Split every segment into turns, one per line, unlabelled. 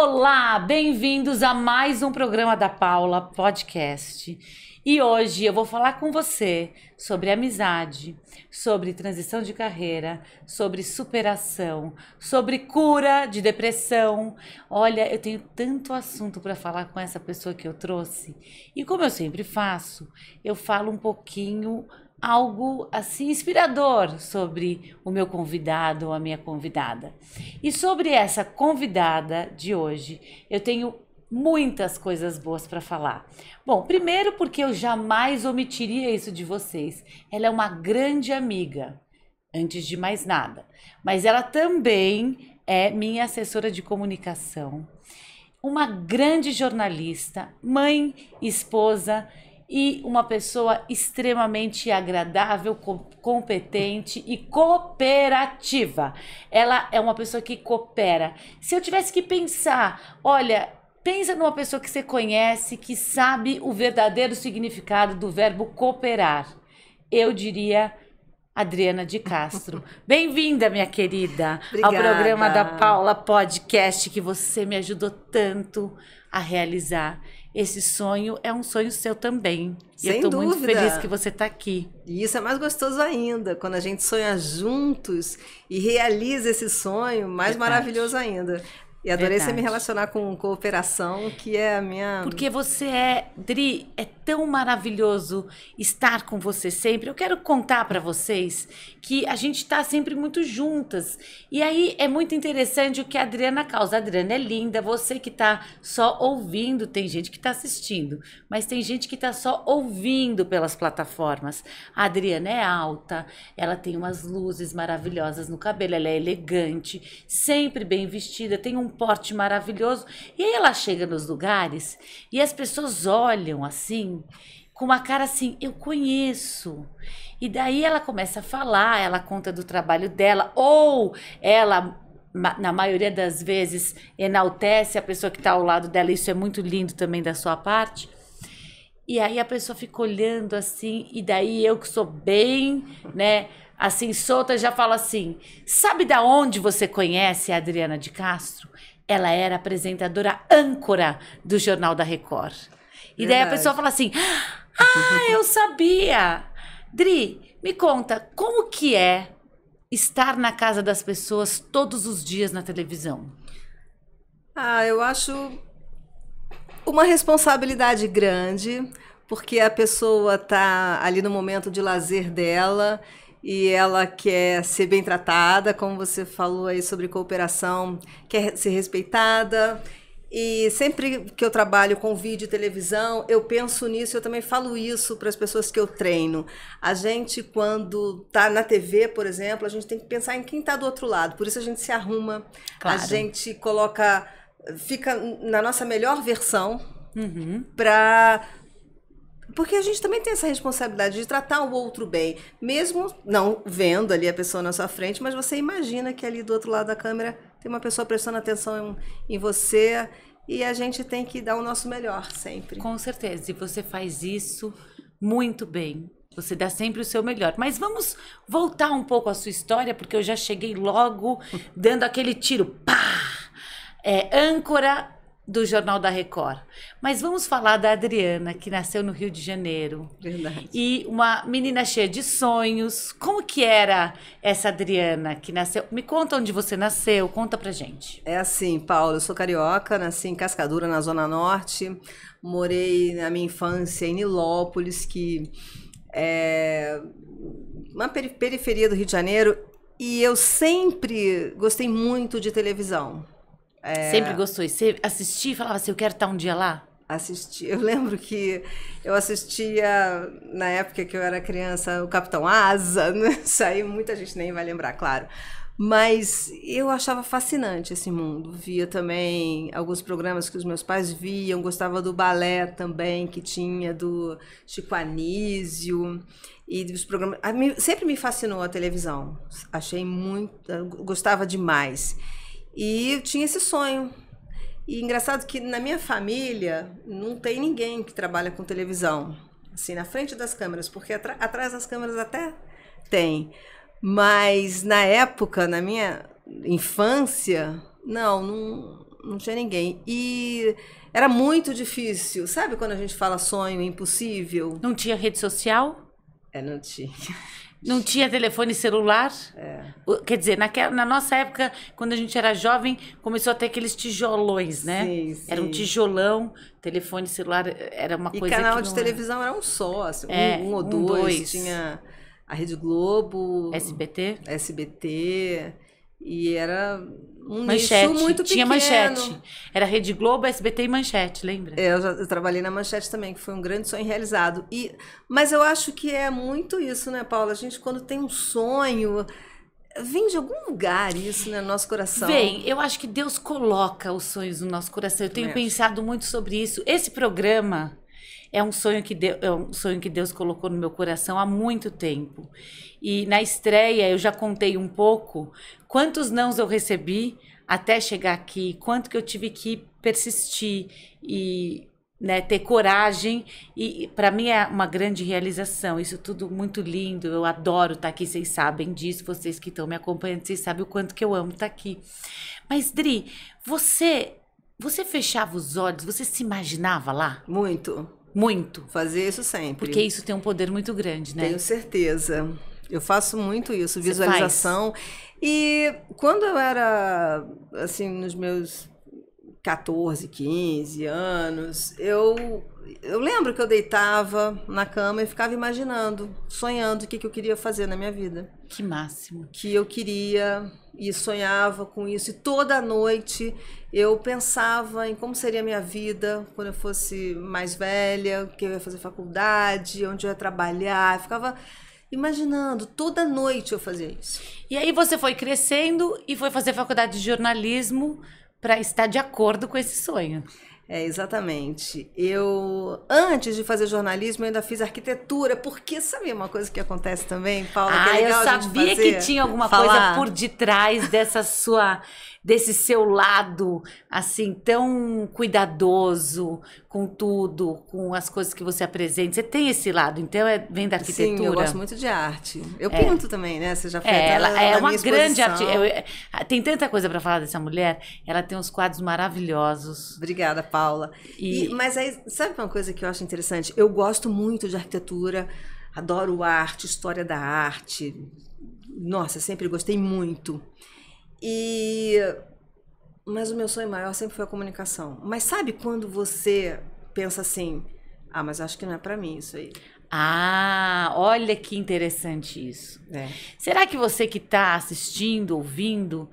Olá, bem-vindos a mais um programa da Paula Podcast. E hoje eu vou falar com você sobre amizade, sobre transição de carreira, sobre superação, sobre cura de depressão. Olha, eu tenho tanto assunto para falar com essa pessoa que eu trouxe. E como eu sempre faço, eu falo um pouquinho algo assim inspirador sobre o meu convidado ou a minha convidada. E sobre essa convidada de hoje, eu tenho muitas coisas boas para falar. Bom, primeiro porque eu jamais omitiria isso de vocês. Ela é uma grande amiga, antes de mais nada. Mas ela também é minha assessora de comunicação, uma grande jornalista, mãe, esposa e uma pessoa extremamente agradável, competente e cooperativa. Ela é uma pessoa que coopera. Se eu tivesse que pensar, olha, pensa numa pessoa que você conhece, que sabe o verdadeiro significado do verbo cooperar. Eu diria Adriana de Castro. Bem-vinda, minha querida, ao programa da Paula Podcast, que você me ajudou tanto a realizar. Esse sonho é um sonho seu também. E eu estou muito feliz que você está aqui.
E isso é mais gostoso ainda, quando a gente sonha juntos e realiza esse sonho, mais maravilhoso ainda. E adorei você me relacionar com cooperação, que é a minha...
Porque você é, Dri, é tão maravilhoso estar com você sempre. Eu quero contar para vocês que a gente está sempre muito juntas. E aí é muito interessante o que a Adriana causa. A Adriana é linda, você que está só ouvindo, tem gente que está assistindo, mas tem gente que está só ouvindo pelas plataformas. A Adriana é alta, ela tem umas luzes maravilhosas no cabelo, ela é elegante, sempre bem vestida, tem um porte maravilhoso. E aí ela chega nos lugares e as pessoas olham assim, com uma cara assim, eu conheço. E daí ela começa a falar, ela conta do trabalho dela, ou ela, na maioria das vezes, enaltece a pessoa que está ao lado dela. Isso é muito lindo também da sua parte. E aí a pessoa fica olhando assim, e daí eu que sou bem, né, assim, solta, já falo assim, sabe da onde você conhece a Adriana de Castro? Ela era apresentadora âncora do Jornal da Record. E daí a pessoa fala assim, eu sabia. Dri, me conta, como que é estar na casa das pessoas todos os dias na televisão?
Eu acho uma responsabilidade grande, porque a pessoa está ali no momento de lazer dela e ela quer ser bem tratada, como você falou aí sobre cooperação, quer ser respeitada. E sempre que eu trabalho com vídeo e televisão, eu penso nisso, eu também falo isso para as pessoas que eu treino. A gente, quando está na TV, por exemplo, a gente tem que pensar em quem está do outro lado. Por isso a gente se arruma, claro. A gente fica na nossa melhor versão, porque a gente também tem essa responsabilidade de tratar o outro bem, mesmo não vendo ali a pessoa na sua frente, mas você imagina que ali do outro lado da câmera tem uma pessoa prestando atenção em você, e a gente tem que dar o nosso melhor sempre.
Com certeza, e você faz isso muito bem. Você dá sempre o seu melhor. Mas vamos voltar um pouco à sua história, porque eu já cheguei logo dando aquele tiro. Pá! Âncora do Jornal da Record. Mas vamos falar da Adriana, que nasceu no Rio de Janeiro.
Verdade.
E uma menina cheia de sonhos. Como que era essa Adriana que nasceu? Me conta onde você nasceu, conta pra gente.
É assim, Paulo, eu sou carioca, nasci em Cascadura, na Zona Norte. Morei na minha infância em Nilópolis, que é uma periferia do Rio de Janeiro. E eu sempre gostei muito de televisão.
Sempre gostou? E você assistia e falava assim, eu quero estar um dia lá?
Assisti. Eu lembro que eu assistia, na época que eu era criança, o Capitão Asa, né? Isso aí muita gente nem vai lembrar, claro. Mas eu achava fascinante esse mundo. Via também alguns programas que os meus pais viam, gostava do balé também, que tinha do Chico Anísio. E dos programas. Sempre me fascinou a televisão. Achei muito. Gostava demais. E eu tinha esse sonho. E engraçado que na minha família não tem ninguém que trabalha com televisão, assim, na frente das câmeras, porque atrás das câmeras até tem. Mas na época, na minha infância, não não tinha ninguém. E era muito difícil. Sabe quando a gente fala sonho impossível?
Não tinha rede social?
Não tinha.
Não tinha telefone celular? Quer dizer, na nossa época, quando a gente era jovem, começou a ter aqueles tijolões, né?
Sim, sim.
Era um tijolão, telefone celular era uma coisa que
canal
não
de
era.
televisão era um só, assim, um ou
um,
dois.
dois.
Tinha a Rede Globo,
SBT,
e era um
Manchete,
nicho muito
tinha
pequeno.
Manchete. Era Rede Globo, SBT e Manchete, lembra?
Eu trabalhei na Manchete também, que foi um grande sonho realizado. Mas eu acho que é muito isso, né, Paula? A gente, quando tem um sonho, vem de algum lugar isso, né, no nosso coração.
Vem, eu acho que Deus coloca os sonhos no nosso coração. Eu tenho pensado muito sobre isso. Esse programa é um sonho que Deus colocou no meu coração há muito tempo. E na estreia eu já contei um pouco quantos nãos eu recebi até chegar aqui, quanto que eu tive que persistir e, né, ter coragem. E para mim é uma grande realização. Isso tudo muito lindo. Eu adoro estar aqui, vocês sabem disso. Vocês que estão me acompanhando, vocês sabem o quanto que eu amo estar aqui. Mas, Dri, você fechava os olhos, você se imaginava lá?
Muito.
Muito.
Fazer isso sempre.
Porque isso tem um poder muito grande, né?
Tenho certeza. Eu faço muito isso, visualização. E quando eu era, assim, nos meus 14, 15 anos, eu lembro que eu deitava na cama e ficava imaginando, sonhando o que eu queria fazer na minha vida.
Que máximo.
Que eu queria e sonhava com isso. E toda noite eu pensava em como seria a minha vida quando eu fosse mais velha, que eu ia fazer faculdade, onde eu ia trabalhar. Eu ficava imaginando, toda noite eu fazia isso.
E aí você foi crescendo e foi fazer faculdade de jornalismo para estar de acordo com esse sonho.
Exatamente. Antes de fazer jornalismo, eu ainda fiz arquitetura, porque sabe uma coisa que acontece também, Paula? Que é legal
eu sabia que tinha alguma coisa por detrás desse seu lado, assim, tão cuidadoso com tudo, com as coisas que você apresenta. Você tem esse lado, então vem da arquitetura?
Sim, eu gosto muito de arte. Eu pinto também, né? Você já fez
ela é uma grande
artista.
Tem tanta coisa para falar dessa mulher. Ela tem uns quadros maravilhosos.
Obrigada, Paula. Mas aí, sabe uma coisa que eu acho interessante? Eu gosto muito de arquitetura, adoro arte, história da arte. Nossa, sempre gostei muito. Mas o meu sonho maior sempre foi a comunicação. Mas sabe quando você pensa assim, mas acho que não é pra mim isso aí.
Olha que interessante isso. Será que você que tá assistindo, ouvindo,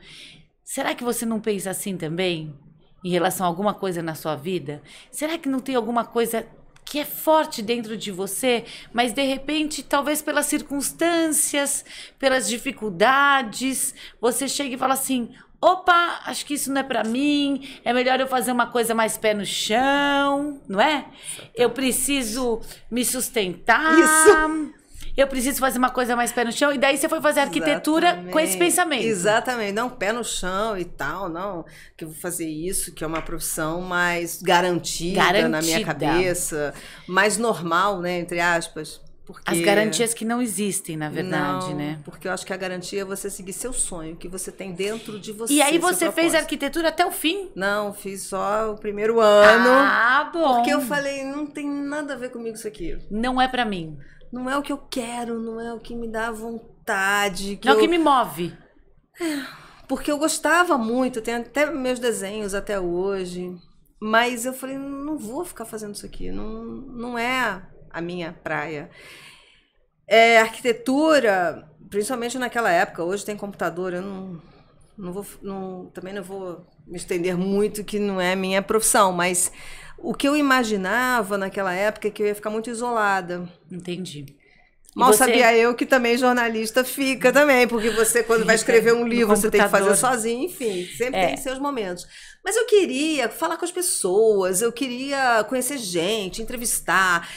será que você não pensa assim também? Em relação a alguma coisa na sua vida? Será que não tem alguma coisa que é forte dentro de você, mas de repente, talvez pelas circunstâncias, pelas dificuldades, você chega e fala assim, opa, acho que isso não é pra mim, é melhor eu fazer uma coisa mais pé no chão, não é? Eu preciso me sustentar.
Isso.
Eu preciso fazer uma coisa mais pé no chão. E daí você foi fazer arquitetura com esse pensamento.
Exatamente. Não, pé no chão e tal, não. Que eu vou fazer isso, que é uma profissão mais garantida na minha cabeça. Mais normal, né? Entre aspas. Porque...
As garantias que não existem, na verdade, né?
Porque eu acho que a garantia é você seguir seu sonho, que você tem dentro de você.
E aí você fez arquitetura até o fim?
Não, fiz só o primeiro ano.
Bom.
Porque eu falei, não tem nada a ver comigo isso aqui.
Não é pra mim.
Não é o que eu quero, não é o que me dá vontade.
Não é o que me move.
Porque eu gostava muito, tenho até meus desenhos até hoje. Mas eu falei, não vou ficar fazendo isso aqui, não é a minha praia. Arquitetura, principalmente naquela época, hoje tem computador, eu também não vou me estender muito, que não é a minha profissão, mas o que eu imaginava naquela época é que eu ia ficar muito isolada.
Entendi.
Mal sabia eu que também jornalista fica também, porque você, quando vai escrever um livro, você tem que fazer sozinho, enfim, sempre tem seus momentos. Mas eu queria falar com as pessoas, eu queria conhecer gente, entrevistar.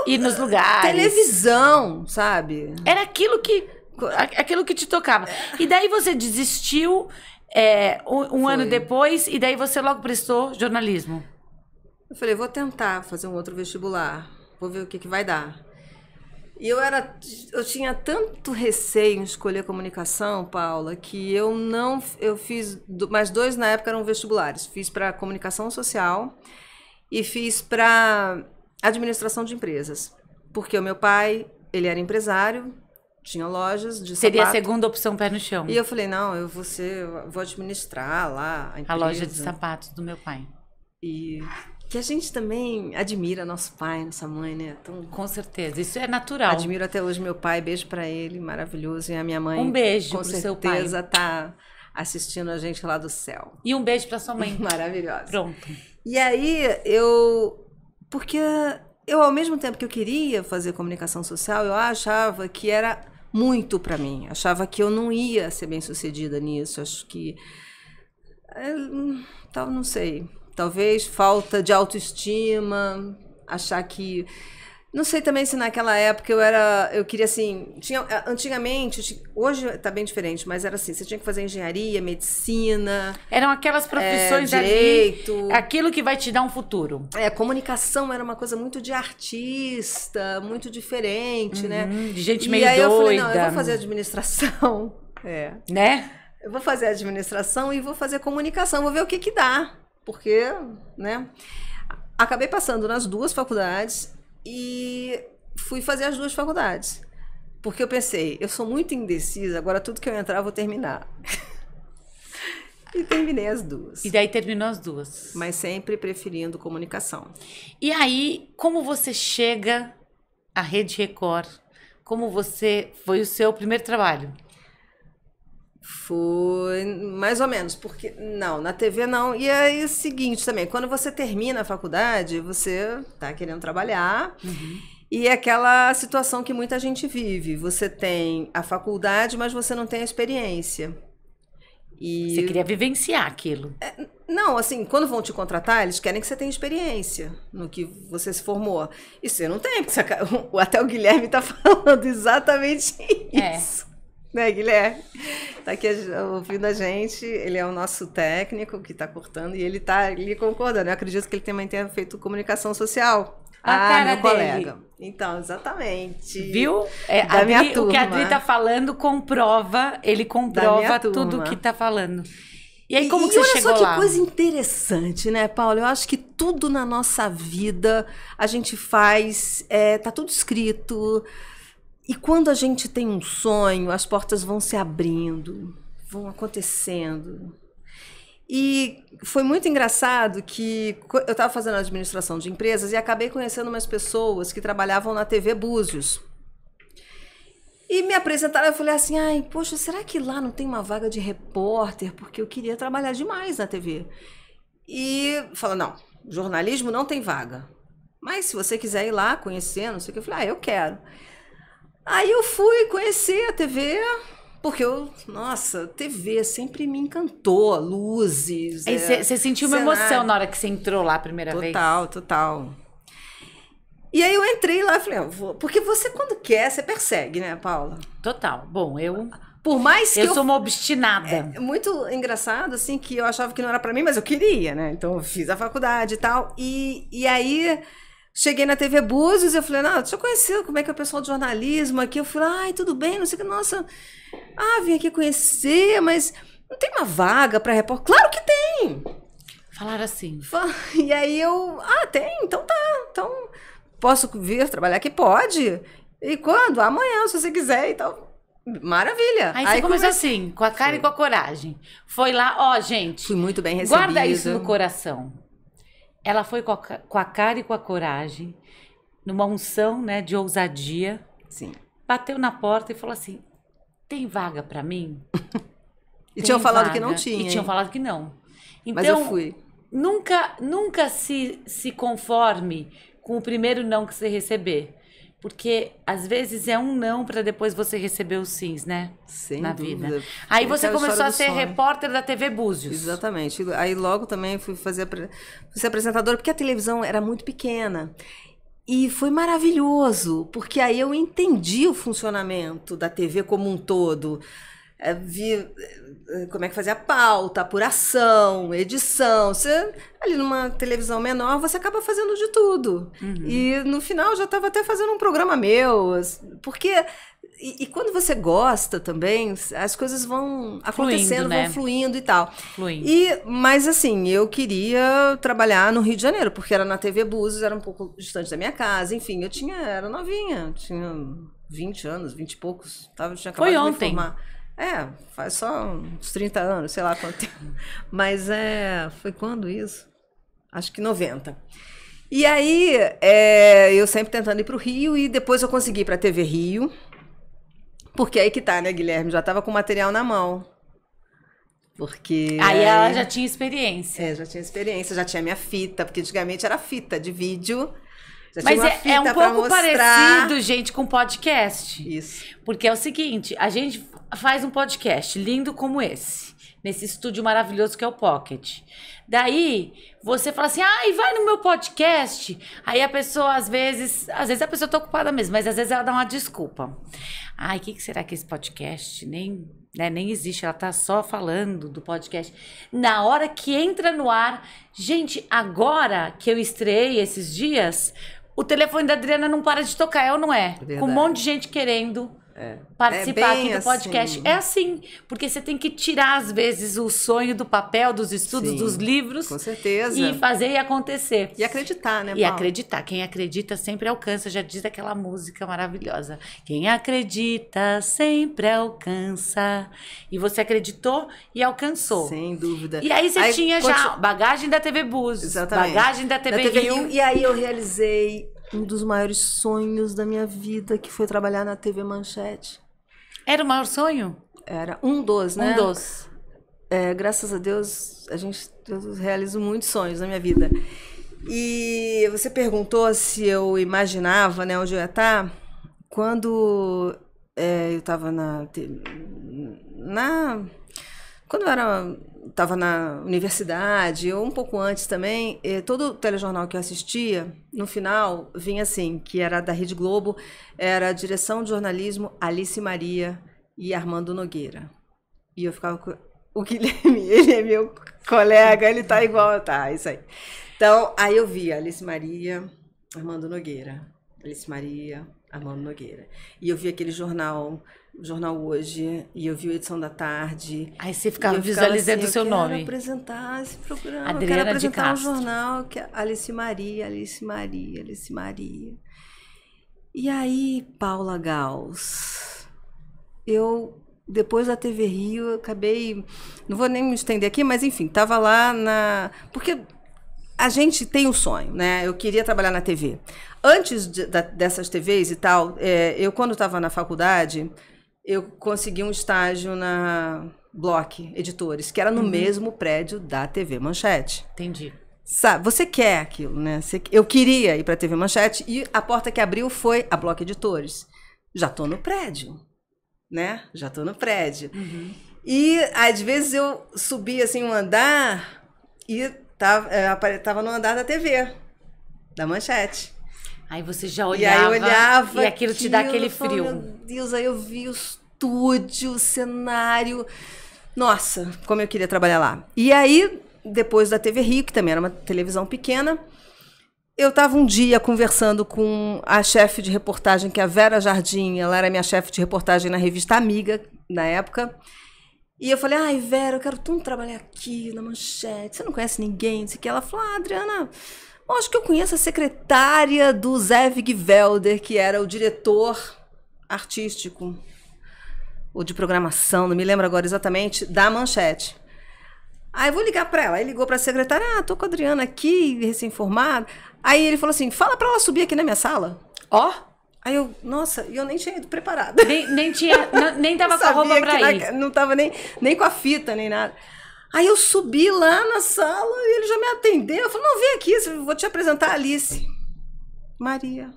Ir nos lugares.
Televisão, sabe?
Era aquilo que te tocava. E daí você desistiu um ano depois, e daí você logo prestou jornalismo.
Eu falei, vou tentar fazer um outro vestibular, vou ver o que vai dar. E eu tinha tanto receio em escolher comunicação, Paula, que eu fiz mais 2 na época eram vestibulares. Fiz para comunicação social e fiz para administração de empresas. Porque o meu pai, ele era empresário, tinha lojas de
Seria
sapato.
a segunda opção, pé no chão.
E eu falei, não, eu vou administrar lá a empresa.
A loja de sapatos do meu pai.
E que a gente também admira nosso pai, nossa mãe, né?
Com certeza, isso é natural.
Admiro até hoje meu pai, beijo pra ele, maravilhoso. E a minha mãe,
um beijo pro seu pai.
Com certeza tá assistindo a gente lá do céu.
E um beijo pra sua mãe.
Maravilhosa.
Pronto.
E aí, porque eu, ao mesmo tempo que eu queria fazer comunicação social, eu achava que era muito pra mim. Achava que eu não ia ser bem-sucedida nisso. Acho que... não sei... Talvez falta de autoestima, achar que... Não sei também se naquela época eu queria assim... Antigamente, hoje está bem diferente, mas era assim, você tinha que fazer engenharia, medicina...
Eram aquelas profissões
direito,
ali, aquilo que vai te dar um futuro.
Comunicação era uma coisa muito de artista, muito diferente, né?
De gente meio
doida. E aí eu falei, não, eu vou fazer administração.
Né?
Eu vou fazer administração e vou fazer comunicação, vou ver o que dá. Porque, né, acabei passando nas 2 faculdades e fui fazer as 2 faculdades. Porque eu pensei, eu sou muito indecisa, agora tudo que eu entrar eu vou terminar. E terminei as 2.
E daí terminou as 2.
Mas sempre preferindo comunicação.
E aí, como você chega à Rede Record? Como foi o seu primeiro trabalho?
Foi mais ou menos, porque não, na TV não. E aí é o seguinte também, quando você termina a faculdade, você tá querendo trabalhar, e é aquela situação que muita gente vive. Você tem a faculdade, mas você não tem a experiência. E...
Você queria vivenciar aquilo.
Não, assim, quando vão te contratar, eles querem que você tenha experiência no que você se formou. E você não tem, porque até o Guilherme tá falando exatamente isso. Né, Guilherme? Tá aqui ouvindo a gente, ele é o nosso técnico que tá cortando e ele tá ali concordando. Eu acredito que ele também tenha feito comunicação social.
Cara
meu colega. Então, exatamente.
Viu?
Da minha turma.
O que a Adri tá falando comprova, ele comprova tudo que tá falando. E aí, como que você chegou lá?
Olha só que coisa interessante, né, Paula? Eu acho que tudo na nossa vida a gente faz, tá tudo escrito. E quando a gente tem um sonho, as portas vão se abrindo, vão acontecendo. E foi muito engraçado que eu estava fazendo administração de empresas e acabei conhecendo umas pessoas que trabalhavam na TV Búzios. E me apresentaram, eu falei assim, poxa, será que lá não tem uma vaga de repórter? Porque eu queria trabalhar demais na TV. E falaram, não, jornalismo não tem vaga. Mas se você quiser ir lá conhecer, não sei o que, eu falei, eu quero. Aí eu fui conhecer a TV, porque nossa, TV sempre me encantou, luzes.
Você sentiu uma emoção na hora que você entrou lá a primeira vez?
Total. E aí eu entrei lá e falei, porque você quando quer, você persegue, né, Paula?
Total. Bom,
por mais que
eu sou uma obstinada.
É muito engraçado, assim, que eu achava que não era pra mim, mas eu queria, né? Então eu fiz a faculdade e tal. E aí... Cheguei na TV Búzios e eu falei, deixa eu conhecer como é que é o pessoal de jornalismo aqui. Eu falei, tudo bem, não sei o que, nossa. Vim aqui conhecer, mas não tem uma vaga para repórter? Claro que tem!
Falaram assim.
E aí eu, tem, então tá. Então, posso vir trabalhar aqui? Pode. E quando? Amanhã, se você quiser e tal. Maravilha.
Aí você começou assim, com a cara e com a coragem. Foi lá, gente.
Fui muito bem recebida.
Guarda isso no coração. Ela foi com a cara e com a coragem, numa unção, né, de ousadia.
Sim.
Bateu na porta e falou assim, tem vaga pra mim?
E tinham falado que não tinha.
E tinham falado que não. Então,
mas eu fui.
Nunca se conforme com o primeiro não que você receber. Porque, às vezes, é um não para depois você receber os sims, né?
Sem
na
dúvida.
Vida. Aí você começou a ser repórter da TV Búzios.
Exatamente. Aí logo também fui ser apresentadora, porque a televisão era muito pequena. E foi maravilhoso, porque aí eu entendi o funcionamento da TV como um todo. vi como é que fazia a pauta, apuração, edição. Você, ali numa televisão menor, você acaba fazendo de tudo. E no final já estava até fazendo um programa meu, porque... E quando você gosta também, as coisas vão acontecendo,
né?
vão fluindo e tal.
Fluindo.
Mas assim, eu queria trabalhar no Rio de Janeiro, porque era na TV Búzios, era um pouco distante da minha casa. Enfim, era novinha, tinha 20 anos, 20 e poucos. Tinha acabado
Foi
de me
ontem.
formar. Faz só uns 30 anos, sei lá quanto tempo. Mas foi quando isso? Acho que 90. E aí, eu sempre tentando ir para o Rio, e depois eu consegui ir para a TV Rio. Porque aí que tá, né, Guilherme? Já tava com o material na mão. Porque...
Aí ela já tinha experiência.
Já tinha experiência, já tinha minha fita, porque antigamente era fita de vídeo. Já
Mas
tinha uma fita
é um
pra
pouco
mostrar.
parecido, gente, com podcast.
Isso.
Porque é o seguinte, a gente faz um podcast lindo como esse, nesse estúdio maravilhoso que é o Pocket. Daí, você fala assim, vai no meu podcast. Aí a pessoa, às vezes a pessoa tá ocupada mesmo, mas às vezes ela dá uma desculpa. O que será que esse podcast nem existe, ela tá só falando do podcast. Na hora que entra no ar, gente, agora que eu estreiei esses dias, o telefone da Adriana não para de tocar, é ou não é?
Verdade.
Com um monte de gente querendo participar aqui do podcast.
Assim.
É assim, porque você tem que tirar, às vezes, o sonho do papel, dos estudos,
Sim,
dos livros.
com certeza.
E fazer e acontecer.
E acreditar, né,
E
Paulo?
acreditar. Quem acredita sempre alcança. Já diz aquela música maravilhosa. Quem acredita sempre alcança. E você acreditou e alcançou.
Sem dúvida.
E aí você tinha já bagagem da TV Búzios.
Exatamente.
Bagagem da TV Rio.
E aí eu realizei um dos maiores sonhos da minha vida, que foi trabalhar na TV Manchete.
Era o maior sonho?
Era um dos, né?
Um dos.
Graças a Deus, eu realizo muitos sonhos na minha vida. E você perguntou se eu imaginava, né, onde eu ia estar. Quando eu estava quando eu estava na universidade, ou um pouco antes também, todo o telejornal que eu assistia, no final, vinha assim, que era da Rede Globo, era a direção de jornalismo Alice Maria e Armando Nogueira. E eu ficava com... O Guilherme, ele é meu colega, ele tá igual, isso aí. Então, aí eu via Alice Maria, Armando Nogueira. Alice Maria, Armando Nogueira. E eu vi aquele jornal Hoje, e eu vi a edição da tarde.
Aí você ficava visualizando o seu nome.
Eu quero apresentar esse programa,
Adriana
eu quero apresentar
de Castro.
um jornal que é Alice Maria, Alice Maria, Alice Maria. E aí, Paula Gauss, depois da TV Rio, eu acabei... Não vou nem me estender aqui, mas enfim, estava lá porque a gente tem um sonho, né? Eu queria trabalhar na TV. Antes dessas TVs e tal, eu quando estava na faculdade, eu consegui um estágio na Block Editores, que era no mesmo prédio da TV Manchete.
Entendi.
Sabe, você quer aquilo, né? Eu queria ir para a TV Manchete e a porta que abriu foi a Block Editores. Já estou no prédio, né? Já estou no prédio. E às vezes eu subia assim um andar e tava no andar da TV, da Manchete.
Aí você já
E aí eu
olhava
olhava
e aquilo te dá aquele
falava,
frio.
Meu Deus, aí eu vi o estúdio, o cenário. Nossa, como eu queria trabalhar lá. E aí, depois da TV Rio, que também era uma televisão pequena, eu estava um dia conversando com a chefe de reportagem, que é a Vera Jardim. Ela era minha chefe de reportagem na revista Amiga, na época. E eu falei, Vera, eu quero tanto trabalhar aqui na Manchete. Você não conhece ninguém? Isso aqui. Ela falou, Adriana... Acho que eu conheço a secretária do Zé Wigvelder, que era o diretor artístico, ou de programação, não me lembro agora exatamente, da Manchete. Aí eu vou ligar para ela. Aí ligou para a secretária, tô com a Adriana aqui, recém-formada. Aí ele falou assim, fala para ela subir aqui na minha sala. Aí eu, nossa, eu nem tinha ido preparada.
Nem tava com a roupa para ir.
Não tava nem com a fita, nem nada. Aí eu subi lá na sala e ele já me atendeu. Eu falei, não, vem aqui, vou te apresentar a Alice Maria.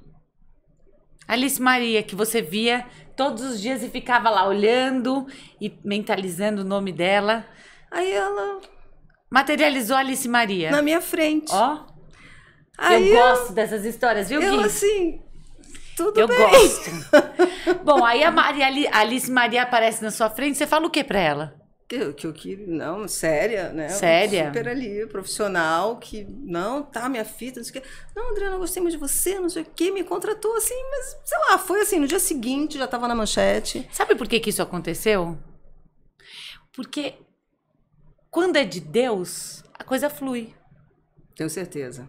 Alice Maria, que você via todos os dias e ficava lá olhando e mentalizando o nome dela.
Aí ela...
Materializou a Alice Maria.
Na minha frente.
Eu gosto dessas histórias, viu, Gui?
Eu assim... Tudo
Eu
bem.
gosto. Bom, aí a Alice Maria aparece na sua frente, você fala o que pra ela?
Não, séria, né?
Séria?
Super ali, profissional, que, não, tá, minha filha, não sei o quê. Não, Adriana, eu gostei muito de você, não sei o quê, me contratou assim, mas, sei lá, foi assim, no dia seguinte, já tava na manchete.
Sabe por que que isso aconteceu? Porque quando é de Deus, a coisa flui.
Tenho certeza.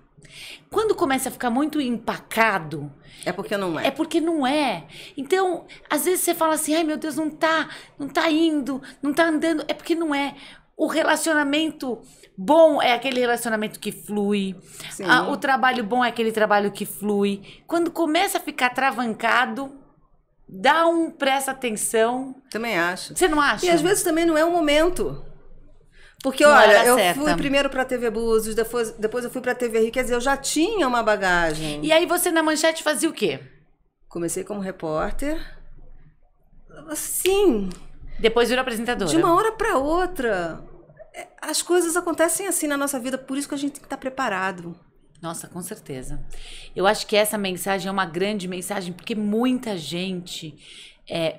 Quando começa a ficar muito empacado,
É porque não é.
é porque não é. Então, às vezes você fala assim, ai meu Deus, não tá indo, não tá andando. É porque não é. O relacionamento bom é aquele relacionamento que flui.
Sim.
O trabalho bom é aquele trabalho que flui. Quando começa a ficar travancado, dá um presta atenção.
Também acho.
Você não acha?
E às vezes também não é o momento. Porque,
Não
olha,
era
eu
certa.
fui primeiro pra TV Búzios, depois eu fui pra TV Rio, quer dizer, eu já tinha uma bagagem.
E aí você na manchete fazia o quê?
Comecei como repórter, assim,
Depois virou apresentadora.
de uma hora pra outra. As coisas acontecem assim na nossa vida, por isso que a gente tem que estar preparado.
Nossa, com certeza. Eu acho que essa mensagem é uma grande mensagem, porque muita gente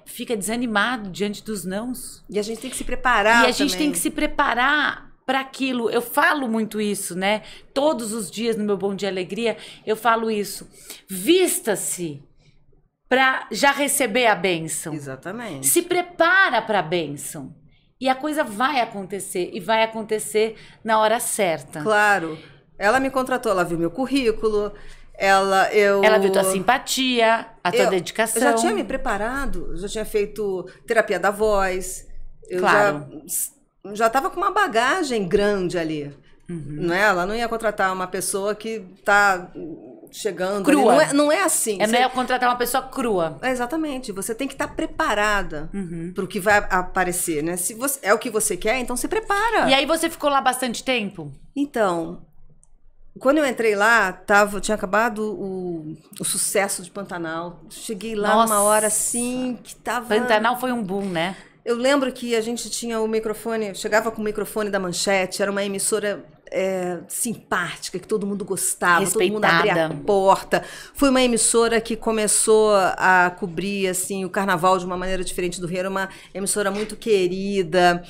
fica desanimado diante dos nãos.
E a gente tem que se preparar
E a gente
também.
tem que se preparar para aquilo. Eu falo muito isso, né? Todos os dias no meu Bom Dia Alegria, eu falo isso. Vista-se para já receber a bênção.
Exatamente.
Se prepara para a bênção. E a coisa vai acontecer. E vai acontecer na hora certa.
Claro. Ela me contratou, ela viu meu currículo, ela
viu tua simpatia, a tua dedicação.
Eu já tinha me preparado, já tinha feito terapia da voz. Eu
Claro.
já estava com uma bagagem grande ali. Não é? Ela não ia contratar uma pessoa que está chegando
Crua.
ali. Não é assim.
Não é contratar uma pessoa crua.
Exatamente. Você tem que estar preparada para o que vai aparecer, né? Se você, é o que você quer, então se prepara.
E aí você ficou lá bastante tempo?
Então, quando eu entrei lá, tinha acabado o sucesso de Pantanal. Cheguei lá
Nossa.
numa hora assim que tava...
Pantanal foi um boom, né?
Eu lembro que a gente tinha o microfone, chegava com o microfone da Manchete, era uma emissora simpática, que todo mundo gostava, todo mundo abria a porta. Foi uma emissora que começou a cobrir assim, o carnaval de uma maneira diferente do Rio, era uma emissora muito querida.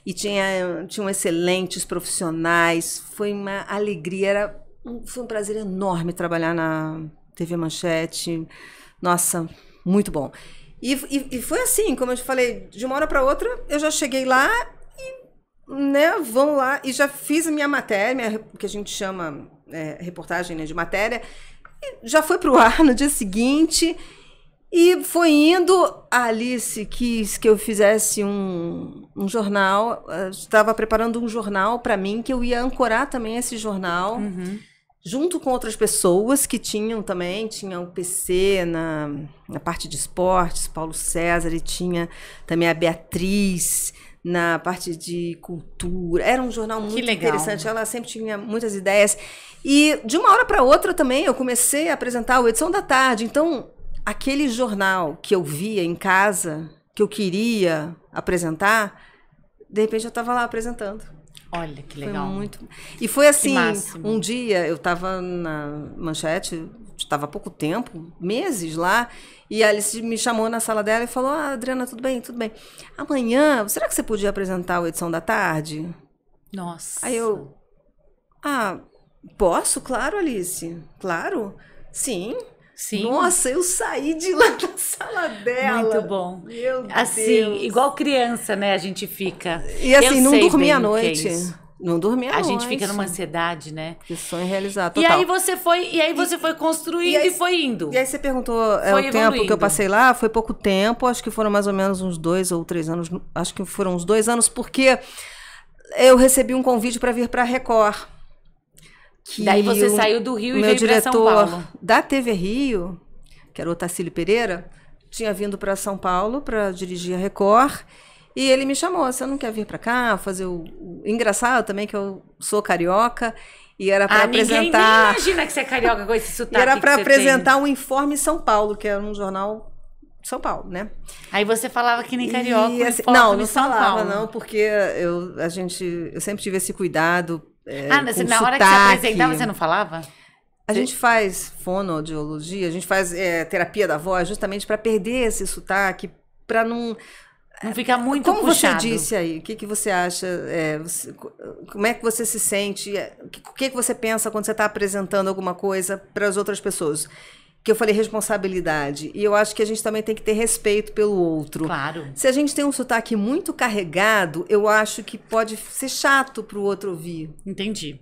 E tinham excelentes profissionais, foi uma alegria, foi um prazer enorme trabalhar na TV Manchete, nossa, muito bom. E foi assim, como eu te falei, de uma hora para outra, eu já cheguei lá e, né, vamos lá, e já fiz a minha matéria, que a gente chama reportagem, né, de matéria, e já foi pro ar no dia seguinte. E foi indo, a Alice quis que eu fizesse um jornal, estava preparando um jornal para mim, que eu ia ancorar também esse jornal, junto com outras pessoas que tinha o PC na parte de esportes, Paulo César, e tinha também a Beatriz na parte de cultura. Era um jornal muito interessante, ela sempre tinha muitas ideias. E de uma hora para outra também eu comecei a apresentar o Edição da Tarde, então... Aquele jornal que eu via em casa, que eu queria apresentar, de repente eu estava lá apresentando.
Olha, que legal.
Foi muito... E foi assim, um dia eu estava na Manchete, estava há pouco tempo, meses lá, e a Alice me chamou na sala dela e falou, Adriana, tudo bem, tudo bem. Amanhã, será que você podia apresentar a Edição da Tarde?
Nossa.
Aí eu, posso? Claro, Alice, claro, sim.
Sim.
Nossa, eu saí de lá da sala dela.
Muito bom.
Meu
assim,
Deus.
igual criança, né? A gente fica.
E assim, não dormia à noite. Não dormia à noite.
A gente fica numa ansiedade, né?
Que sonho realizado, total.
E aí você foi construindo e foi indo.
E aí você perguntou o tempo que eu passei lá, foi pouco tempo, acho que foram mais ou menos uns 2 ou 3 anos, acho que foram uns 2 anos, porque eu recebi um convite para vir para a Record.
Daí você saiu do Rio e veio para São Paulo.
Meu diretor da TV Rio, que era o Otacílio Pereira, tinha vindo para São Paulo para dirigir a Record. E ele me chamou, você não quer vir para cá fazer o... Engraçado também que eu sou carioca e era para apresentar...
Ninguém imagina que você é carioca com esse sotaque.
E era para apresentar o Informe São Paulo, que era um jornal São Paulo, né?
Aí você falava que nem carioca.
E, assim, não falava não, porque eu sempre tive esse cuidado.
Na hora que você apresentava, você não falava?
A gente faz fonoaudiologia, a gente faz terapia da voz justamente para perder esse sotaque, para não
ficar muito
como
puxado.
Você disse aí, o que você acha? Como é que você se sente? O que você pensa quando você está apresentando alguma coisa para as outras pessoas? Que eu falei responsabilidade. E eu acho que a gente também tem que ter respeito pelo outro.
Claro.
Se a gente tem um sotaque muito carregado, eu acho que pode ser chato para o outro ouvir.
Entendi.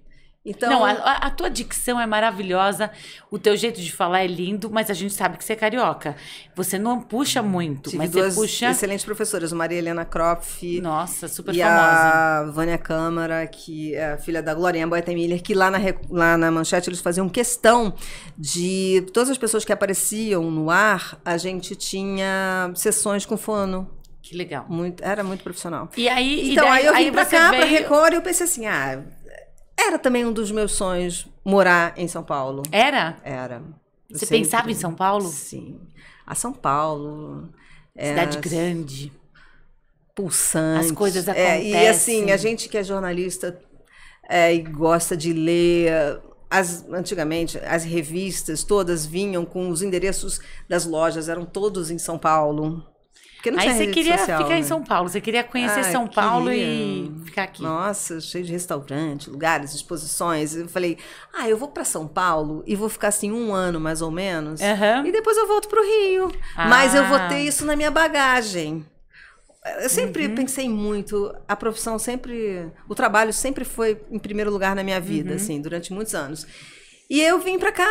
Então,
não, a tua dicção é maravilhosa, o teu jeito de falar é lindo, mas a gente sabe que você é carioca. Você não puxa muito,
tive
mas
duas
você puxa...
excelentes professoras, Maria Helena Kropf.
Nossa, super
e
famosa.
a Vânia Câmara, que é a filha da Glorinha Boetemiller, que lá na Manchete eles faziam questão de... Todas as pessoas que apareciam no ar, a gente tinha sessões com fono.
Que legal.
Era muito profissional.
E aí,
então, aí eu vim pra cá,
veio...
pra Record, e eu pensei assim, era também um dos meus sonhos morar em São Paulo.
Era?
Era.
Você pensava em São Paulo?
Sim. A São Paulo.
Cidade grande.
Pulsante.
As coisas acontecem.
E assim, a gente que é jornalista e gosta de ler... Antigamente, as revistas todas vinham com os endereços das lojas, eram todos em São Paulo. Porque não
aí
tinha
você queria
social,
ficar em São Paulo, você queria conhecer São Paulo e ficar aqui.
Nossa, cheio de restaurante, lugares, exposições. Eu falei, eu vou para São Paulo e vou ficar assim 1 ano mais ou menos. E depois eu volto pro Rio. Mas eu vou ter isso na minha bagagem. Eu sempre pensei muito, a profissão sempre, o trabalho sempre foi em primeiro lugar na minha vida, assim, durante muitos anos. E eu vim para cá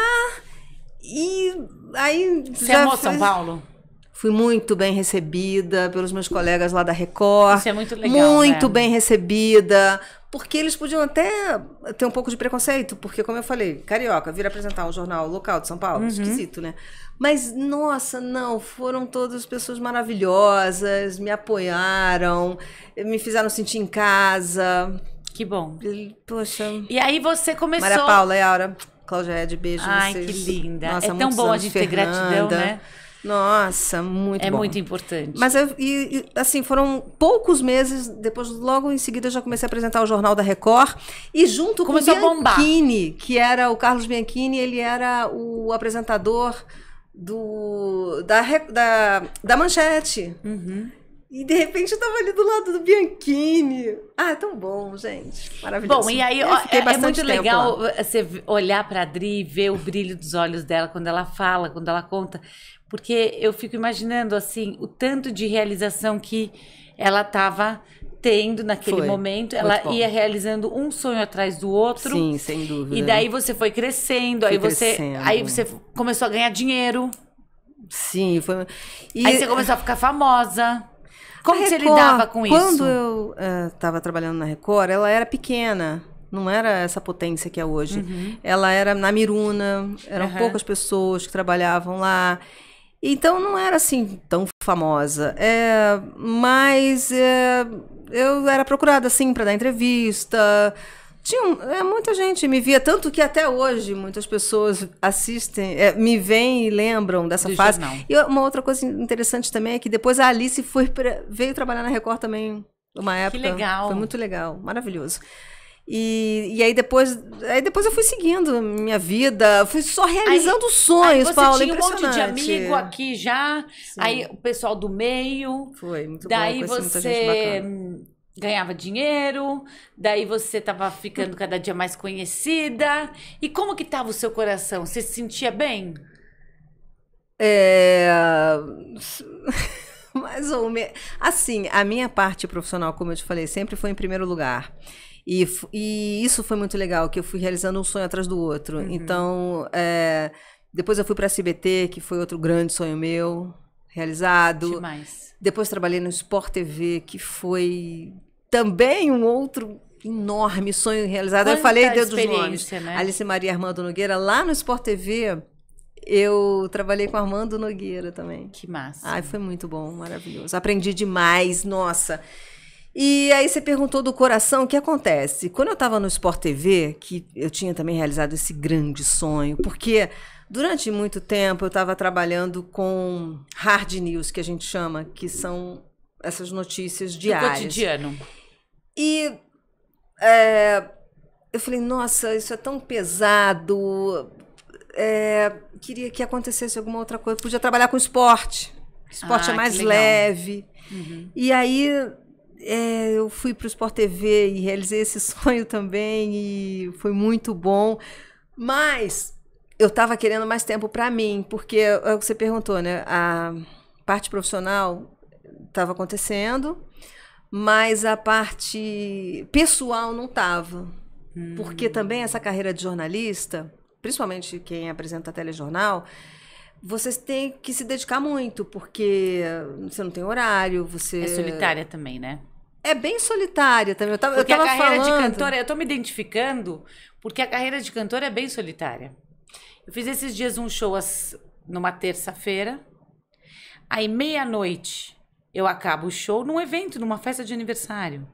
e aí...
Você amou São Paulo?
Fui muito bem recebida pelos meus colegas lá da Record.
Isso é muito legal,
muito bem recebida. Porque eles podiam até ter um pouco de preconceito. Porque, como eu falei, carioca, vir apresentar um jornal local de São Paulo, esquisito, né? Mas, nossa, não, foram todas pessoas maravilhosas, me apoiaram, me fizeram sentir em casa.
Que bom.
Poxa.
E aí você começou...
Maria Paula e Aura, Cláudia Ed, beijo.
Ai,
vocês.
que linda.
Nossa,
é tão bom a gente ter gratidão, né?
Nossa, muito bom.
É muito importante.
Mas, assim, foram poucos meses, depois, logo em seguida, eu já comecei a apresentar o Jornal da Record. E junto
começou
com o
Bianchini,
que era o Carlos Bianchini, ele era o apresentador da Manchete. E, de repente, eu estava ali do lado do Bianchini. É tão bom, gente. Maravilhoso.
Bom, e aí é muito legal você olhar para a Adri e ver o brilho dos olhos dela quando ela fala, quando ela conta. Porque eu fico imaginando, assim, o tanto de realização que ela estava tendo naquele momento. Ela ia realizando um sonho atrás do outro.
Sim, sem dúvida.
E daí você foi crescendo, aí você começou a ganhar dinheiro.
Sim, foi.
Aí você começou a ficar famosa. Como você lidava com isso?
Quando eu estava trabalhando na Record, ela era pequena. Não era essa potência que é hoje. Ela era na Miruna, eram poucas pessoas que trabalhavam lá. Então, não era assim tão famosa. Mas eu era procurada, assim, para dar entrevista. Muita gente me via, tanto que até hoje muitas pessoas assistem, me veem e lembram dessa fase.
Jornal.
E uma outra coisa interessante também é que depois a Alice veio trabalhar na Record também, uma época.
Que legal.
Foi muito legal, maravilhoso. E aí depois eu fui seguindo minha vida, fui só realizando sonhos, Paula,
impressionante. Você tinha um monte de amigo aqui já, sim. Aí o pessoal do meio.
Foi muito
daí
bom,
você
muita gente bacana.
Ganhava dinheiro, daí você estava ficando cada dia mais conhecida. E como que estava o seu coração? Você se sentia bem?
Mais ou menos. Assim, a minha parte profissional, como eu te falei, sempre foi em primeiro lugar. E isso foi muito legal, que eu fui realizando um sonho atrás do outro. Então, depois eu fui para a SBT, que foi outro grande sonho meu, realizado.
Demais.
Depois trabalhei no Sport TV, que foi também um outro enorme sonho realizado. Eu falei dos nomes.
Né?
Alice Maria Armando Nogueira, lá no Sport TV, eu trabalhei com Armando Nogueira também.
Que massa.
Ai, foi muito bom, maravilhoso. Aprendi demais, nossa. E aí você perguntou do coração, o que acontece? Quando eu estava no Sport TV, que eu tinha também realizado esse grande sonho, porque durante muito tempo eu estava trabalhando com hard news, que a gente chama, que são essas notícias diárias.
Do cotidiano.
E eu falei, nossa, isso é tão pesado, queria que acontecesse alguma outra coisa. Podia trabalhar com esporte. Esporte é mais leve.
Uhum.
E aí eu fui para o Sport TV e realizei esse sonho também e foi muito bom. Mas eu estava querendo mais tempo para mim, porque é o que você perguntou, né? A parte profissional estava acontecendo, mas a parte pessoal não estava. Porque também essa carreira de jornalista, principalmente quem apresenta telejornal, você tem que se dedicar muito, porque você não tem horário, você...
É solitária também, né?
É bem solitária também.
Porque a carreira de cantora, eu tô me identificando, porque a carreira de cantora é bem solitária. Eu fiz esses dias um show numa terça-feira, aí meia-noite eu acabo o show num evento, numa festa de aniversário.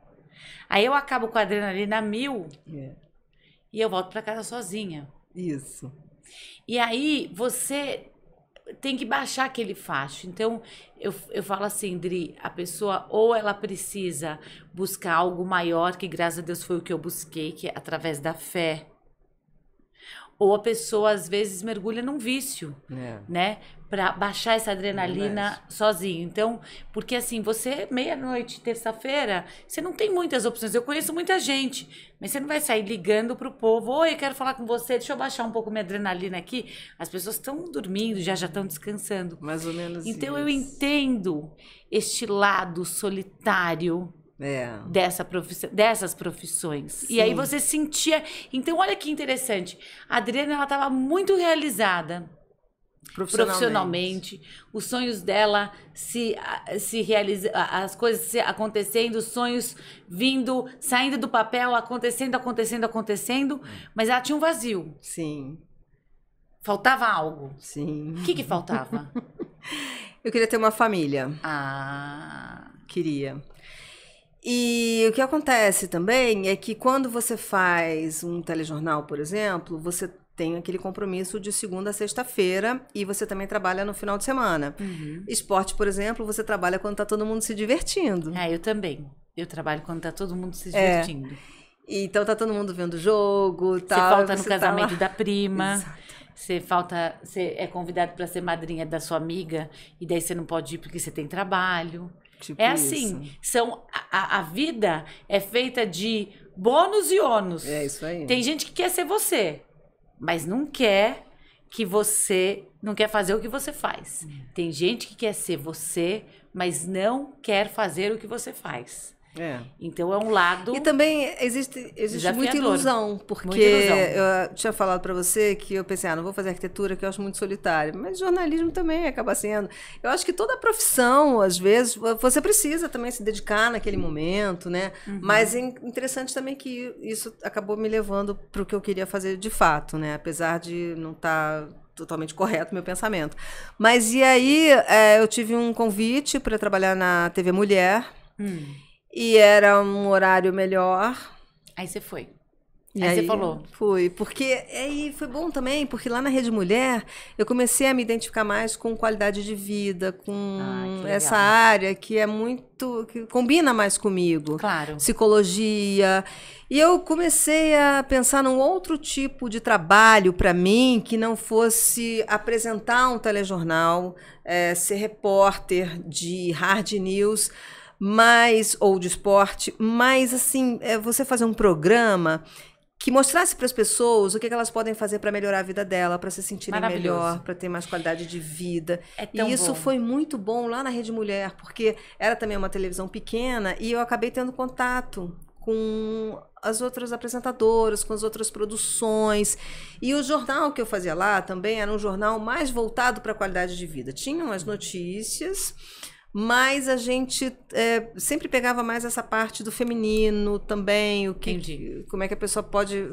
Aí eu acabo com a adrenalina 1000 e eu volto para casa sozinha.
Isso.
E aí você tem que baixar aquele facho. Então eu falo assim, Dri, a pessoa ou ela precisa buscar algo maior, que graças a Deus foi o que eu busquei, que é através da fé. Ou a pessoa, às vezes, mergulha num vício, né? Pra baixar essa adrenalina sozinho. Então, porque assim, você, meia-noite, terça-feira, você não tem muitas opções. Eu conheço muita gente, mas você não vai sair ligando pro povo. Oi, eu quero falar com você, deixa eu baixar um pouco minha adrenalina aqui. As pessoas estão dormindo, já estão descansando.
Mais ou menos
então,
isso.
eu entendo este lado solitário dessas profissões.
Sim.
E aí você sentia... Então, olha que interessante. A Adriana, ela estava muito realizada profissionalmente. Os sonhos dela se realizam, as coisas acontecendo, os sonhos vindo, saindo do papel, acontecendo. Mas ela tinha um vazio.
Sim.
Faltava algo.
Sim.
O que faltava?
Eu queria ter uma família. Queria. E o que acontece também é que quando você faz um telejornal, por exemplo, você tem aquele compromisso de segunda a sexta-feira e você também trabalha no final de semana. Esporte, por exemplo, você trabalha quando está todo mundo se divertindo.
Eu também. Eu trabalho quando está todo mundo se divertindo.
Então tá todo mundo vendo o jogo, tal.
Você falta no casamento da prima. Exato. Você é convidado para ser madrinha da sua amiga e daí você não pode ir porque você tem trabalho.
Tipo
assim, a vida é feita de bônus e ônus.
É isso aí.
Tem gente que quer ser você, mas não quer fazer o que você faz. Tem gente que quer ser você, mas não quer fazer o que você faz. Então é um lado.
E também existe muita ilusão, porque eu tinha falado para você que eu pensei, não vou fazer arquitetura, que eu acho muito solitário, mas jornalismo também acaba sendo. Eu acho que toda profissão, às vezes, você precisa também se dedicar naquele momento, né? Mas é interessante também que isso acabou me levando para o que eu queria fazer de fato, né? Apesar de não estar totalmente correto o meu pensamento. Mas e aí eu tive um convite para trabalhar na TV Mulher. E era um horário melhor.
Aí você foi.
E aí
você falou.
Fui. Porque aí foi bom também, porque lá na Rede Mulher eu comecei a me identificar mais com qualidade de vida, com essa área que é muito... que combina mais comigo.
Claro.
Psicologia. E eu comecei a pensar num outro tipo de trabalho para mim que não fosse apresentar um telejornal, ser repórter de hard news, ou de esporte, mas assim, você fazer um programa que mostrasse para as pessoas o que elas podem fazer para melhorar a vida dela, para se sentirem melhor, para ter mais qualidade de vida. E isso foi muito bom lá na Rede Mulher, porque era também uma televisão pequena e eu acabei tendo contato com as outras apresentadoras, com as outras produções. E o jornal que eu fazia lá também era um jornal mais voltado para a qualidade de vida. Tinham as notícias, mas a gente sempre pegava mais essa parte do feminino também, como é que a pessoa pode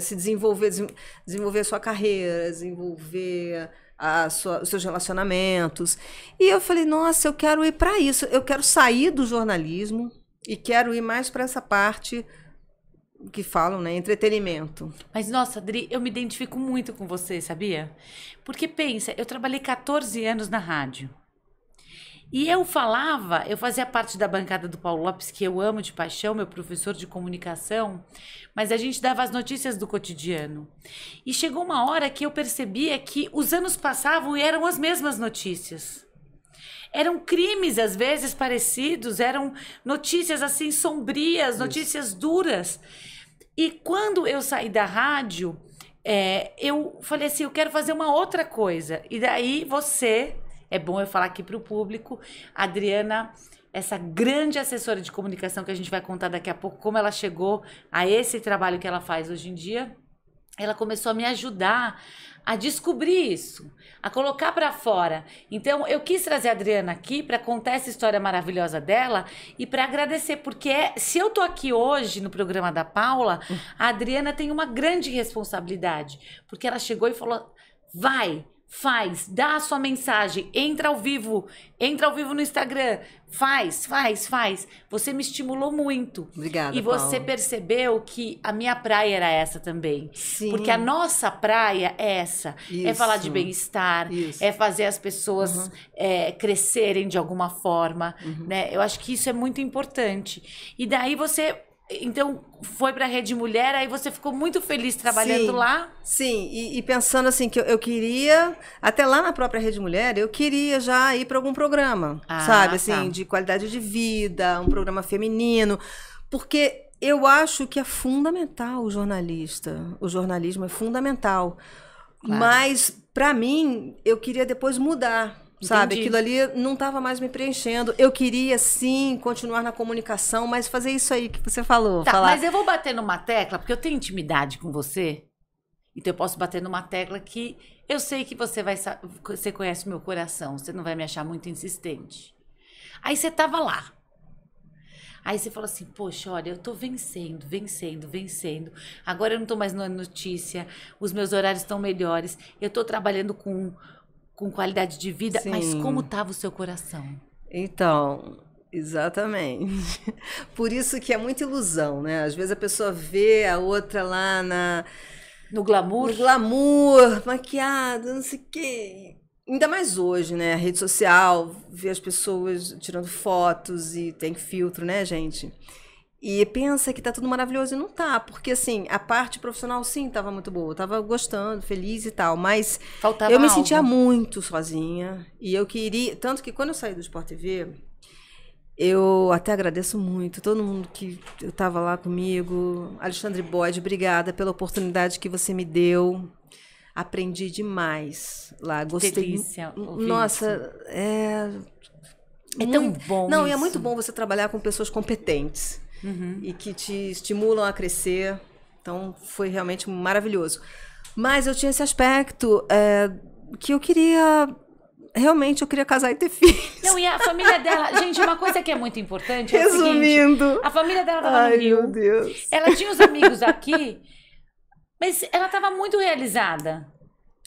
se desenvolver a sua carreira, desenvolver os seus relacionamentos. E eu falei, nossa, eu quero ir para isso, eu quero sair do jornalismo e quero ir mais para essa parte que falam, né, entretenimento.
Mas, nossa, Adri, eu me identifico muito com você, sabia? Porque pensa, eu trabalhei 14 anos na rádio. E eu fazia parte da bancada do Paulo Lopes, que eu amo de paixão, meu professor de comunicação, mas a gente dava as notícias do cotidiano. E chegou uma hora que eu percebia que os anos passavam e eram as mesmas notícias. Eram crimes, às vezes, parecidos, eram notícias assim sombrias, notícias duras. E quando eu saí da rádio, eu falei assim, eu quero fazer uma outra coisa. E daí você, é bom eu falar aqui para o público, a Adriana, essa grande assessora de comunicação que a gente vai contar daqui a pouco, como ela chegou a esse trabalho que ela faz hoje em dia, ela começou a me ajudar a descobrir isso, a colocar para fora. Então, eu quis trazer a Adriana aqui para contar essa história maravilhosa dela e para agradecer, porque se eu tô aqui hoje no programa da Paula, a Adriana tem uma grande responsabilidade, porque ela chegou e falou, vai, faz, dá a sua mensagem, entra ao vivo no Instagram, faz. Você me estimulou muito.
Obrigada,
E você
Paula.
Percebeu que a minha praia era essa também.
Sim.
Porque a nossa praia é essa.
Isso.
É falar de bem-estar, é fazer as pessoas crescerem de alguma forma, né? Eu acho que isso é muito importante. E daí você... Então, foi para a Rede Mulher, aí você ficou muito feliz trabalhando lá?
Sim, e pensando assim, que eu queria, até lá na própria Rede Mulher, eu queria já ir para algum programa, sabe? Assim, de qualidade de vida, um programa feminino, porque eu acho que é fundamental o jornalismo é fundamental. Claro. Mas, para mim, eu queria depois mudar. Sabe,
Entendi.
aquilo ali não estava mais me preenchendo. Eu queria, sim, continuar na comunicação, mas fazer isso aí que você falou.
Tá,
falar...
mas eu vou bater numa tecla, porque eu tenho intimidade com você. Então eu posso bater numa tecla que eu sei que você conhece o meu coração, você não vai me achar muito insistente. Aí você tava lá. Aí você falou assim, poxa, olha, eu tô vencendo. Agora eu não tô mais na notícia, os meus horários estão melhores, eu tô trabalhando com qualidade de vida,
Sim.
Mas como estava o seu coração?
Então, exatamente. Por isso que é muita ilusão, né? Às vezes a pessoa vê a outra lá
no glamour,
maquiada, não sei o quê. Ainda mais hoje, né? A rede social, vê as pessoas tirando fotos e tem filtro, né, gente? E pensa que tá tudo maravilhoso e não tá, porque assim, a parte profissional sim tava muito boa, eu tava gostando, feliz e tal, mas
faltava
eu me
algo.
sentia muito sozinha e eu queria, tanto que quando eu saí do Sport TV, eu até agradeço muito todo mundo que eu tava lá comigo, Alexandre Bode, obrigada pela oportunidade que você me deu, aprendi demais lá, gostei.
Delícia,
nossa,
é tão bom.
Não,
isso.
E é muito bom você trabalhar com pessoas competentes. E que te estimulam a crescer. Então, foi realmente maravilhoso. Mas eu tinha esse aspecto que eu queria... Realmente, eu queria casar e ter filhos.
Não, e a família dela... Gente, uma coisa que é muito importante é
Resumindo.
O seguinte, a família dela estava no Rio.
Meu Deus.
Ela tinha os amigos aqui, mas ela estava muito realizada.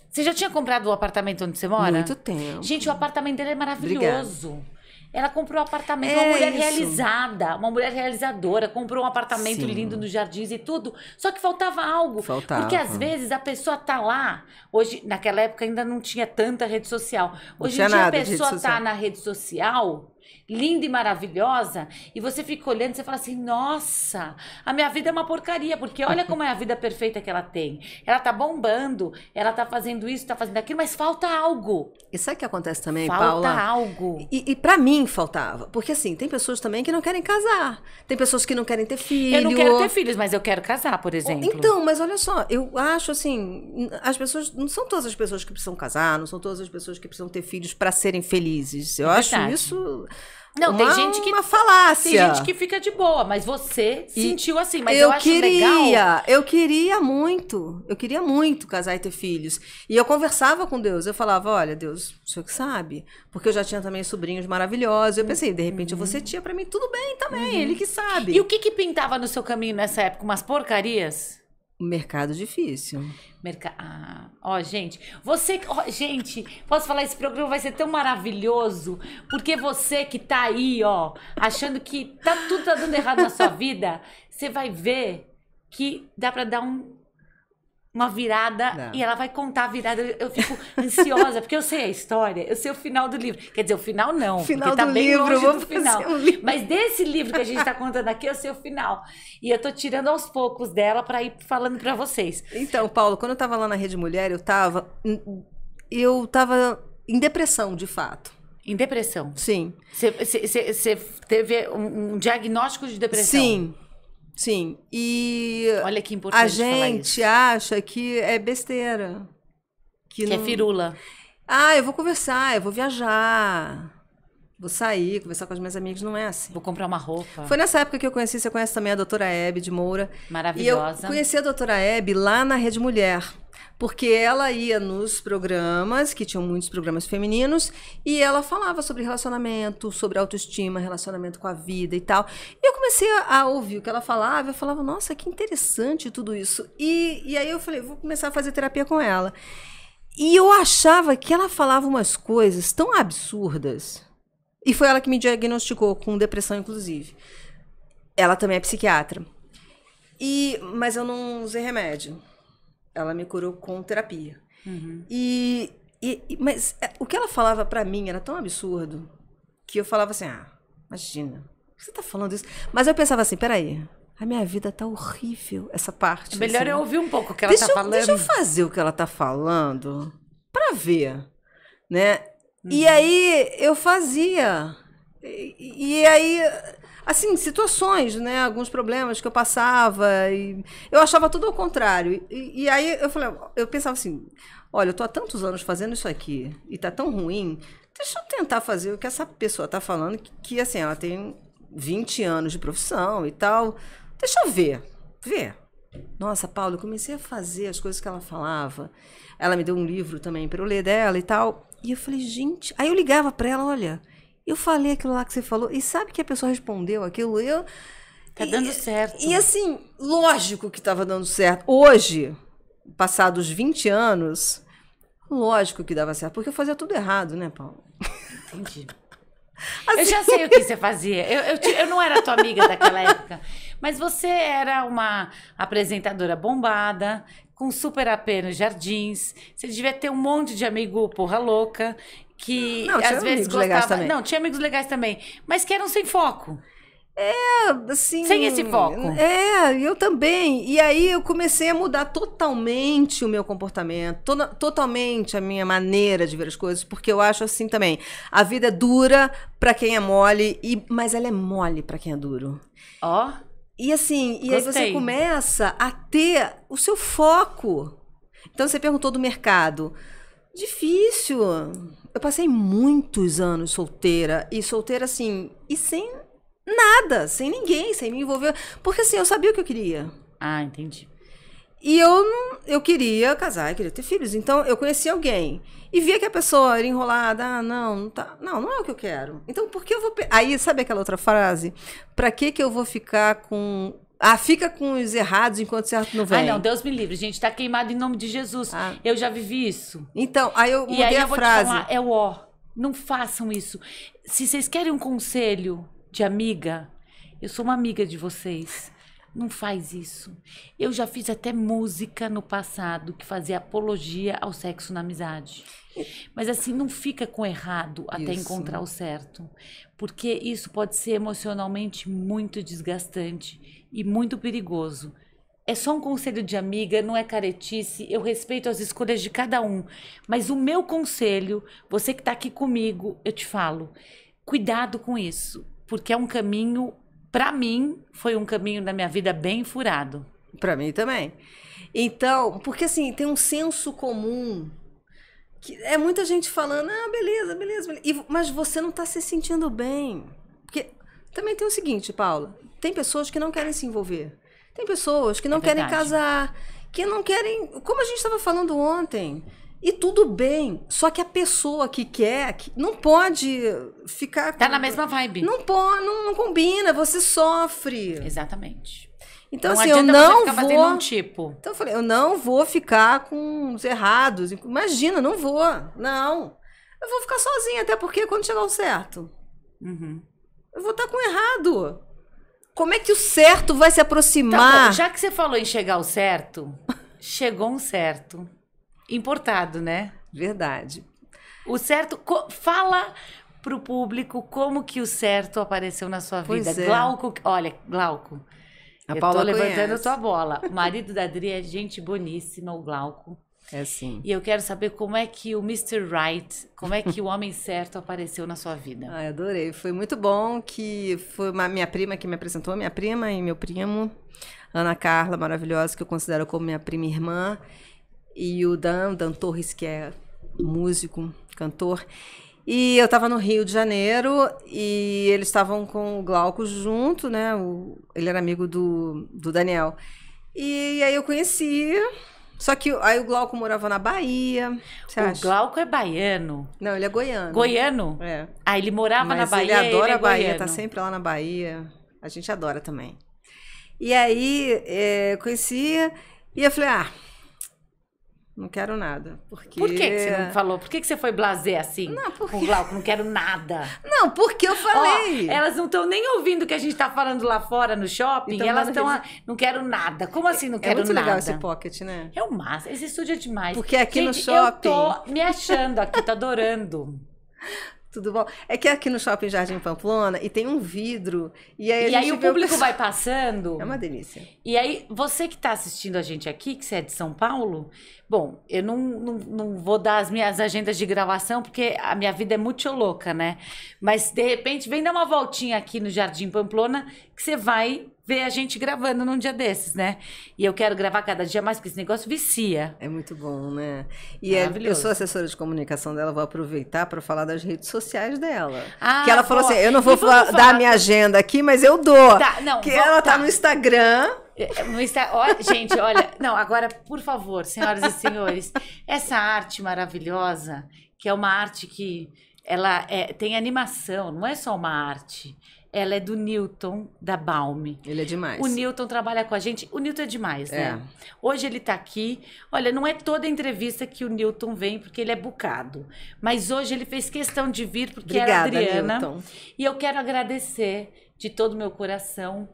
Você já tinha comprado o apartamento onde você mora?
Muito tempo.
Gente, o apartamento dela é maravilhoso.
Obrigada.
Ela comprou um apartamento, uma mulher realizada, uma mulher realizadora, comprou um apartamento lindo nos jardins e tudo, só que faltava algo. Porque às vezes a pessoa tá lá, hoje, naquela época ainda não tinha tanta rede social. Hoje em dia a pessoa tá na rede social, linda e maravilhosa, e você fica olhando e você fala assim, nossa, a minha vida é uma porcaria, porque olha como é a vida perfeita que ela tem. Ela tá bombando, ela tá fazendo isso, tá fazendo aquilo, mas falta algo.
E sabe o que acontece também,
Paula?
Falta
algo.
E pra mim faltava. Porque assim, tem pessoas também que não querem casar. Tem pessoas que não querem ter filho.
Eu não quero ter filhos, mas eu quero casar, por exemplo.
Então, mas olha só, eu acho assim, as pessoas, não são todas as pessoas que precisam casar, não são todas as pessoas que precisam ter filhos pra serem felizes. Eu acho isso...
Não, tem gente que...
Uma falácia.
Tem gente que fica de boa, mas você sentiu assim, mas eu acho legal...
Eu queria muito casar e ter filhos. E eu conversava com Deus, eu falava, olha, Deus, o senhor que sabe. Porque eu já tinha também sobrinhos maravilhosos. Eu pensei, de repente eu vou ser tia pra mim, tudo bem também, ele que sabe.
E o que pintava no seu caminho nessa época? Umas porcarias?
Mercado difícil.
Gente, gente, posso falar, esse programa vai ser tão maravilhoso, porque você que tá aí, achando que tudo tá dando errado na sua vida, você vai ver que dá pra dar uma virada
Não.
e ela vai contar a virada. Eu fico ansiosa, porque eu sei a história, eu sei o final do livro. Quer dizer, o final não,
Final
porque tá
do
bem
livro,
longe
vou
do
fazer
final.
um livro.
Mas desse livro que a gente tá contando aqui, eu sei o final. E eu tô tirando aos poucos dela pra ir falando pra vocês.
Então, Paulo, quando eu tava lá na Rede Mulher, eu tava em depressão, de fato.
Em depressão.
Sim.
Você teve um diagnóstico de depressão?
Sim. Sim. E
Olha que importante
a
falar
gente
isso.
acha que é besteira.
Que é firula.
Ah, eu vou conversar, eu vou viajar, vou sair, conversar com as minhas amigas, não é assim.
Vou comprar uma roupa.
Foi nessa época que eu conheci, você conhece também a doutora Hebe de Moura.
Maravilhosa.
E eu conheci a doutora Hebe lá na Rede Mulher, porque ela ia nos programas, que tinham muitos programas femininos, e ela falava sobre relacionamento, sobre autoestima, relacionamento com a vida e tal. E eu comecei a ouvir o que ela falava, eu falava, nossa, que interessante tudo isso. E aí eu falei, vou começar a fazer terapia com ela. E eu achava que ela falava umas coisas tão absurdas. E foi ela que me diagnosticou com depressão, inclusive. Ela também é psiquiatra. Mas eu não usei remédio. Ela me curou com terapia.
Uhum.
Mas o que ela falava pra mim era tão absurdo que eu falava assim, imagina, por que você tá falando isso? Mas eu pensava assim, peraí, a minha vida tá horrível, essa parte.
É melhor
assim.
eu ouvir um pouco o que ela tá falando.
Deixa eu fazer o que ela tá falando pra ver, né? E aí eu fazia. E aí, assim, situações, né? Alguns problemas que eu passava. E eu achava tudo ao contrário. E aí eu pensava assim, olha, eu tô há tantos anos fazendo isso aqui e tá tão ruim, deixa eu tentar fazer o que essa pessoa tá falando, que assim, ela tem 20 anos de profissão e tal. Deixa eu ver. Nossa, Paula, eu comecei a fazer as coisas que ela falava. Ela me deu um livro também para eu ler dela e tal. E eu falei, gente... Aí eu ligava para ela, olha, eu falei aquilo lá que você falou. E sabe que a pessoa respondeu aquilo?
Tá dando certo.
E assim, lógico que estava dando certo. Hoje, passados 20 anos, lógico que dava certo. Porque eu fazia tudo errado, né, Paula?
Entendi.
Assim...
Eu já sei o que você fazia. Eu não era tua amiga daquela época. Mas você era uma apresentadora bombada, com super AP nos jardins. Você devia ter um monte de amigo porra louca, que
não, tinha
às vezes
amigos legais
gostava...
também.
Não, tinha amigos legais também. Mas que eram sem foco.
Assim,
sem esse foco.
Eu também. E aí eu comecei a mudar totalmente o meu comportamento, totalmente a minha maneira de ver as coisas, porque eu acho assim também, a vida é dura pra quem é mole, mas ela é mole pra quem é duro.
Ó.
E assim,
Gostei.
Aí você começa a ter o seu foco. Então você perguntou do mercado. Difícil. Eu passei muitos anos solteira, assim, e sem nada, sem ninguém, sem me envolver. Porque assim, eu sabia o que eu queria.
Ah, entendi.
E eu queria casar, eu queria ter filhos. Então eu conheci alguém e via que a pessoa era enrolada. Não é o que eu quero. Então por que eu vou... Aí, sabe aquela outra frase? Pra que eu vou ficar com... fica com os errados enquanto o certo não vem.
Não, Deus me livre, gente, tá queimado em nome de Jesus. Eu já vivi isso.
Então, aí eu mudei a frase.
Te falar, não façam isso. Se vocês querem um conselho de amiga, eu sou uma amiga de vocês. Não faz isso. Eu já fiz até música no passado que fazia apologia ao sexo na amizade. Mas assim, não fica com errado até encontrar o certo. Porque isso pode ser emocionalmente muito desgastante e muito perigoso. É só um conselho de amiga, não é caretice. Eu respeito as escolhas de cada um. Mas o meu conselho, você que está aqui comigo, eu te falo, cuidado com isso. Porque é um caminho... Pra mim, foi um caminho da minha vida bem furado.
Pra mim também. Então, porque assim, tem um senso comum, que é muita gente falando, beleza. Mas você não tá se sentindo bem. Porque também tem o seguinte, Paula, tem pessoas que não querem se envolver. Tem pessoas que não querem casar, que não querem... Como a gente estava falando ontem... E tudo bem, só que a pessoa que quer não pode ficar...
Tá na mesma vibe.
Não pode, não combina, você sofre.
Exatamente.
Então,
não
assim, eu não vou...
Um tipo.
Então eu falei, eu não vou ficar com os errados. Imagina, não vou. Não. Eu vou ficar sozinha, até porque quando chegar o certo, eu vou estar com o errado. Como é que o certo vai se aproximar?
Tá bom, já que você falou em chegar ao certo... chegou um certo. Importado, né?
Verdade.
O certo... Fala pro público como que o certo apareceu na sua vida.
Pois é.
Glauco... Olha, Glauco,
A
eu
Paula
tô levantando
conhece.
tua bola. O marido da Adri é gente boníssima, o Glauco.
É assim.
E eu quero saber como é que o Mr. Right, como é que o homem certo apareceu na sua vida.
Ai, adorei. Foi muito bom que foi minha prima que me apresentou, minha prima e meu primo, Ana Carla, maravilhosa, que eu considero como minha prima e irmã, e o Dan Torres, que é músico, cantor. E eu estava no Rio de Janeiro e eles estavam com o Glauco junto, né? Ele era amigo do Daniel. E aí eu conheci... Só que aí o Glauco morava na Bahia. Você acha?
O Glauco é baiano.
Não, ele é goiano.
Goiano?
É.
Ah, ele morava na
Mas
Bahia.
ele adora
é
a Bahia,
goiano.
tá sempre lá na Bahia. A gente adora também. E aí, conhecia e eu falei, não quero nada. Porque...
Por que você não falou? Por que você foi blasé assim?
Não, porque...
Com o Glauco, não quero nada.
Não, porque eu falei.
Ó, elas não estão nem ouvindo o que a gente tá falando lá fora no shopping.
Então,
elas estão... Não quero nada. Como assim não quero
muito
nada?
legal esse pocket, né?
É o máximo. Esse estúdio é demais.
Porque aqui no
gente,
shopping...
eu tô me achando aqui, tô adorando.
Tudo bom? É que aqui no Shopping Jardim Pamplona e tem um vidro. E aí,
o público vai passando.
É uma delícia.
E aí, você que está assistindo a gente aqui, que você é de São Paulo, bom, eu não vou dar as minhas agendas de gravação, porque a minha vida é muito louca, né? Mas, de repente, vem dar uma voltinha aqui no Jardim Pamplona, que você vai ver a gente gravando num dia desses, né? E eu quero gravar cada dia mais, porque esse negócio vicia.
É muito bom, né? E eu sou assessora de comunicação dela, vou aproveitar para falar das redes sociais dela. Que ela falou assim, eu não vou dar a minha agenda aqui, mas eu dou.
Tá, não,
que ela tá no Instagram.
Gente, olha, não, agora, por favor, senhoras e senhores, essa arte maravilhosa, que é uma arte que ela tem animação, não é só uma arte. Ela é do Newton, da Balme.
Ele é demais.
O Newton trabalha com a gente. O Newton é demais, né? Hoje ele tá aqui. Olha, não é toda entrevista que o Newton vem, porque ele é bucado. Mas hoje ele fez questão de vir, porque era a Adriana.
Newton.
E eu quero agradecer de todo o meu coração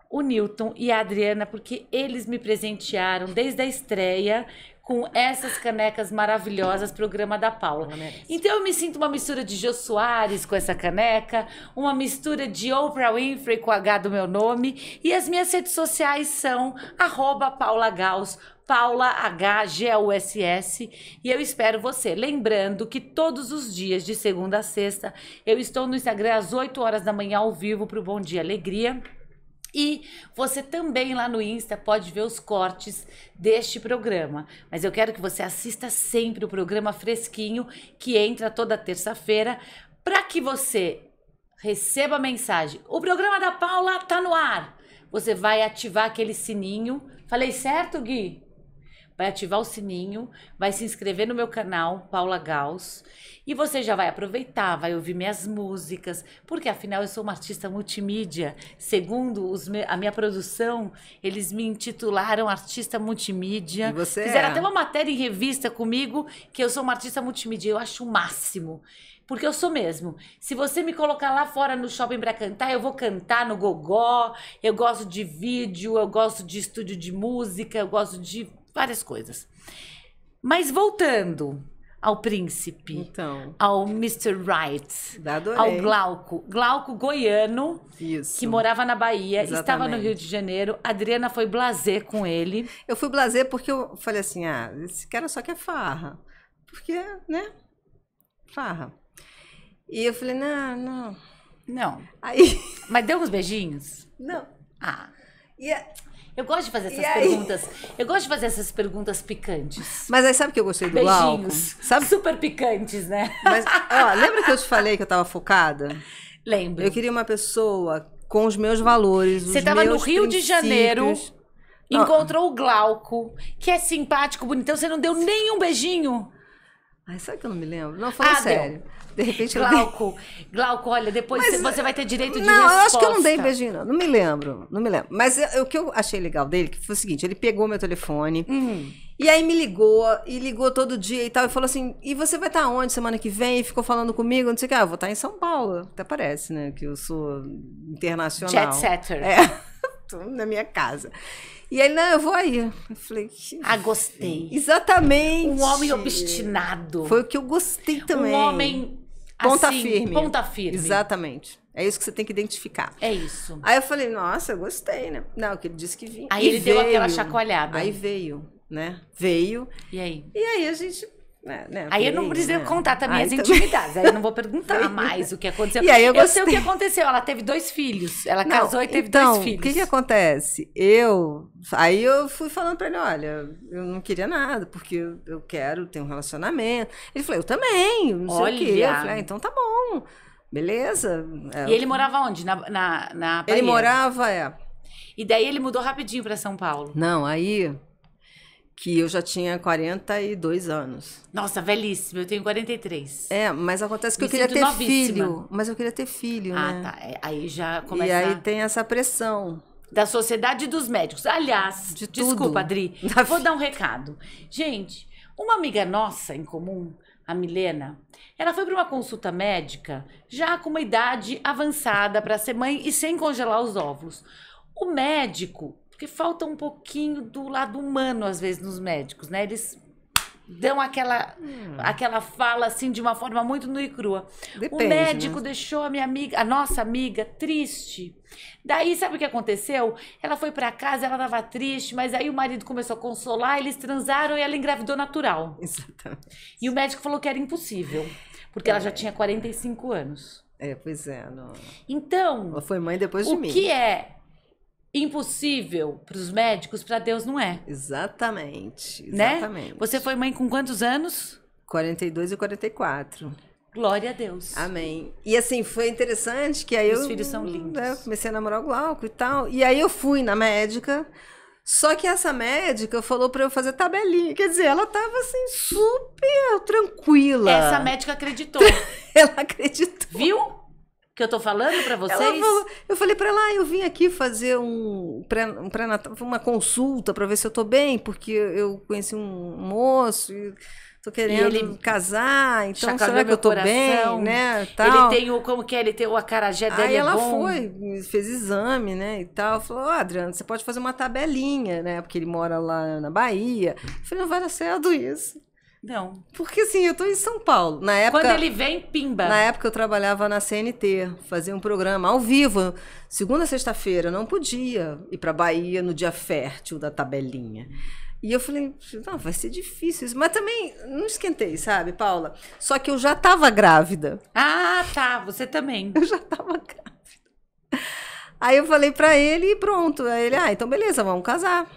o Newton e a Adriana, porque eles me presentearam desde a estreia com essas canecas maravilhosas, programa da Paula. Então eu me sinto uma mistura de Jô Soares com essa caneca, uma mistura de Oprah Winfrey com o H do meu nome, e as minhas redes sociais são @PaulaGauss, Paula HGUSS, e eu espero você. Lembrando que todos os dias, de segunda a sexta, eu estou no Instagram às 8 horas da manhã ao vivo para o Bom Dia Alegria. E você também lá no Insta pode ver os cortes deste programa. Mas eu quero que você assista sempre o programa fresquinho, que entra toda terça-feira, para que você receba a mensagem. O programa da Paula tá no ar. Você vai ativar aquele sininho. Falei certo, Gui? Vai ativar o sininho, vai se inscrever no meu canal, Paula Gauss, e você já vai aproveitar, vai ouvir minhas músicas, porque afinal eu sou uma artista multimídia. Segundo a minha produção, eles me intitularam artista multimídia.
E você
fizeram até uma matéria em revista comigo, que eu sou uma artista multimídia. Eu acho o máximo. Porque eu sou mesmo. Se você me colocar lá fora no shopping pra cantar, eu vou cantar no gogó. Eu gosto de vídeo, eu gosto de estúdio de música, eu gosto de várias coisas. Mas voltando ao príncipe,
então,
ao Mr. Right, ao Glauco goiano,
isso,
que morava na Bahia,
exatamente,
estava no Rio de Janeiro. A Adriana foi blasé com ele.
Eu fui blasé porque eu falei assim, esse cara só quer farra. Porque, né? Farra. E eu falei, não. Aí...
Mas deu uns beijinhos?
Não.
Eu gosto de fazer essas perguntas. Eu gosto de fazer essas perguntas picantes.
Mas aí sabe o que eu gostei do Glauco?
Beijinhos.
Sabe?
Super picantes, né?
Mas, lembra que eu te falei que eu tava focada?
Lembro.
Eu queria uma pessoa com os meus valores,
Você tava no Rio de Janeiro, encontrou o Glauco, que é simpático, bonitão. Você não deu nenhum beijinho?
Ai, sabe que eu não me lembro? Não, falando sério. De repente
Glauco, olha, depois você vai ter direito de resposta.
Não, eu acho que eu não dei beijinho, não. Não me lembro. Mas o que eu achei legal dele que foi o seguinte, ele pegou meu telefone e aí me ligou todo dia e tal, e falou assim, e você vai estar onde semana que vem? E ficou falando comigo, não sei o que, eu vou estar em São Paulo. Até parece, né, que eu sou internacional.
Jet setter.
quarto, na minha casa. E ele, não, eu vou aí. Eu falei,
gostei.
Exatamente.
Um homem obstinado.
Foi o que eu gostei também.
Um homem
ponta
assim,
firme.
Ponta firme.
Exatamente. É isso que você tem que identificar.
É isso.
Aí eu falei, nossa, eu gostei, né? Não, que ele disse que vinha.
Aí ele deu aquela chacoalhada.
Aí veio, né? Veio.
E aí?
E aí a gente... Né,
aí eu não preciso contar também as intimidades. Aí eu não vou perguntar mais o que aconteceu.
E aí eu
sei o que aconteceu. Ela teve 2 filhos. Ela casou e teve 2 filhos.
O que acontece? Aí eu fui falando pra ele, olha, eu não queria nada, porque eu quero ter um relacionamento. Ele falou, eu também, não sei o quê. Eu falei, então tá bom, beleza.
E ele morava onde? Na Bahia?
Ele morava,
E daí ele mudou rapidinho pra São Paulo.
Não, aí... que eu já tinha 42 anos.
Nossa, velhíssima. Eu tenho 43.
Mas acontece que eu queria ter filho. Mas eu queria ter filho, né?
Tá. Aí já começa...
E aí tem essa pressão.
Da sociedade dos médicos. Aliás, desculpa, Adri. Vou dar um recado. Gente, uma amiga nossa em comum, a Milena, ela foi para uma consulta médica já com uma idade avançada para ser mãe e sem congelar os óvulos. O médico... Porque falta um pouquinho do lado humano, às vezes, nos médicos, né? Eles dão aquela fala, assim, de uma forma muito nua e crua.
Depende,
o médico
né?
deixou a nossa amiga, triste. Daí, sabe o que aconteceu? Ela foi pra casa, ela tava triste, mas aí o marido começou a consolar, eles transaram e ela engravidou natural.
Exatamente.
E o médico falou que era impossível, porque ela já tinha 45 anos.
Pois é. Não...
Então...
Ela foi mãe depois de mim.
O que é impossível para os médicos, para Deus não é.
Exatamente.
Né? Você foi mãe com quantos anos?
42 e 44.
Glória a Deus.
Amém. E assim, foi interessante que aí
os filhos são lindos.
Né, comecei a namorar o Glauco e tal. E aí eu fui na médica. Só que essa médica falou para eu fazer tabelinha. Quer dizer, ela tava assim, super tranquila.
Essa médica acreditou.
Ela acreditou.
Viu? Que eu tô falando pra vocês?
Eu falei pra ela, eu vim aqui fazer uma consulta pra ver se eu tô bem, porque eu conheci um moço e tô querendo casar, então será que eu tô bem, né, tal.
Ele tem como que é? Ele tem o acarajé dele.
Aí ela foi, fez exame, né, e tal, falou, Adriana, você pode fazer uma tabelinha, né, porque ele mora lá na Bahia. Eu falei, não vai dar certo isso.
Não.
Porque assim, eu tô em São Paulo. Na época,
quando ele vem, pimba.
Na época eu trabalhava na CNT, fazia um programa ao vivo. Segunda a sexta-feira, não podia ir pra Bahia no dia fértil da tabelinha. E eu falei, não, vai ser difícil isso. Mas também não esquentei, sabe, Paula? Só que eu já tava grávida.
Ah, tá. Você também.
Eu já tava grávida. Aí eu falei pra ele e pronto. Aí ele, então beleza, vamos casar.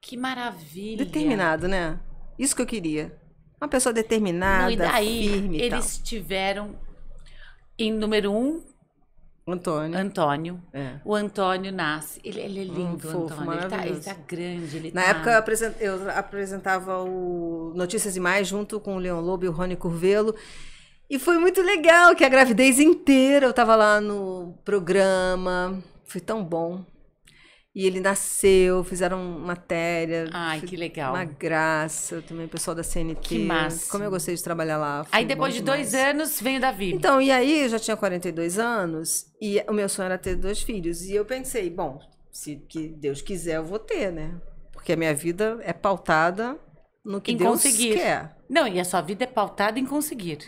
Que maravilha.
Determinado, né? Isso que eu queria. Uma pessoa determinada,
não, e daí,
firme e
eles
tal.
tiveram, em número 1, Antônio. O Antônio nasce. Ele é lindo,
fofo,
Antônio. Ele tá grande.
Na época, eu apresentava o Notícias e Mais junto com o Leon Lobo e o Rony Curvelo. E foi muito legal, que a gravidez inteira eu tava lá no programa. Foi tão bom. E ele nasceu, fizeram matéria.
Ai, que legal.
Uma graça também, o pessoal da CNT.
Que massa.
Como eu gostei de trabalhar lá.
Aí depois de 2 anos veio o Davi.
Então, e aí eu já tinha 42 anos e o meu sonho era ter 2 filhos. E eu pensei, bom, se que Deus quiser eu vou ter, né? Porque a minha vida é pautada no que Deus quer.
Não, e a sua vida é pautada em conseguir.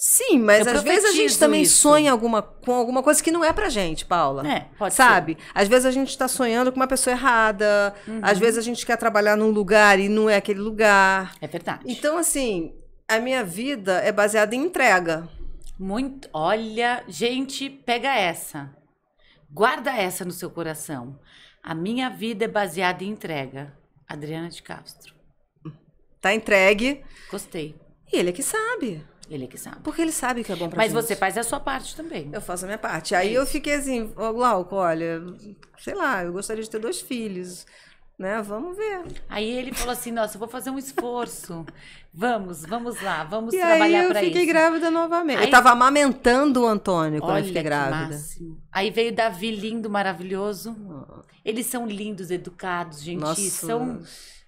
Sim, mas às vezes a gente também sonha com alguma coisa que não é pra gente, Paula.
Pode
Sabe?
ser.
Às vezes a gente tá sonhando com uma pessoa errada, às vezes a gente quer trabalhar num lugar e não é aquele lugar.
É verdade.
Então, assim, a minha vida é baseada em entrega.
Muito. Olha, gente, pega essa. Guarda essa no seu coração. A minha vida é baseada em entrega. Adriana de Castro.
Tá entregue.
Gostei.
E ele é que sabe.
Ele é que sabe.
Porque ele sabe que é bom pra
gente.
Mas
você faz a sua parte também.
Eu faço a minha parte. Aí eu fiquei assim, Glauco, olha, sei lá, eu gostaria de ter 2 filhos, né? Vamos ver.
Aí ele falou assim, nossa, eu vou fazer um esforço. Vamos lá, vamos trabalhar pra isso.
Aí eu fiquei grávida novamente. Eu tava amamentando o Antônio quando eu fiquei grávida.
Máximo. Aí veio o Davi, lindo, maravilhoso. Eles são lindos, educados, gentis.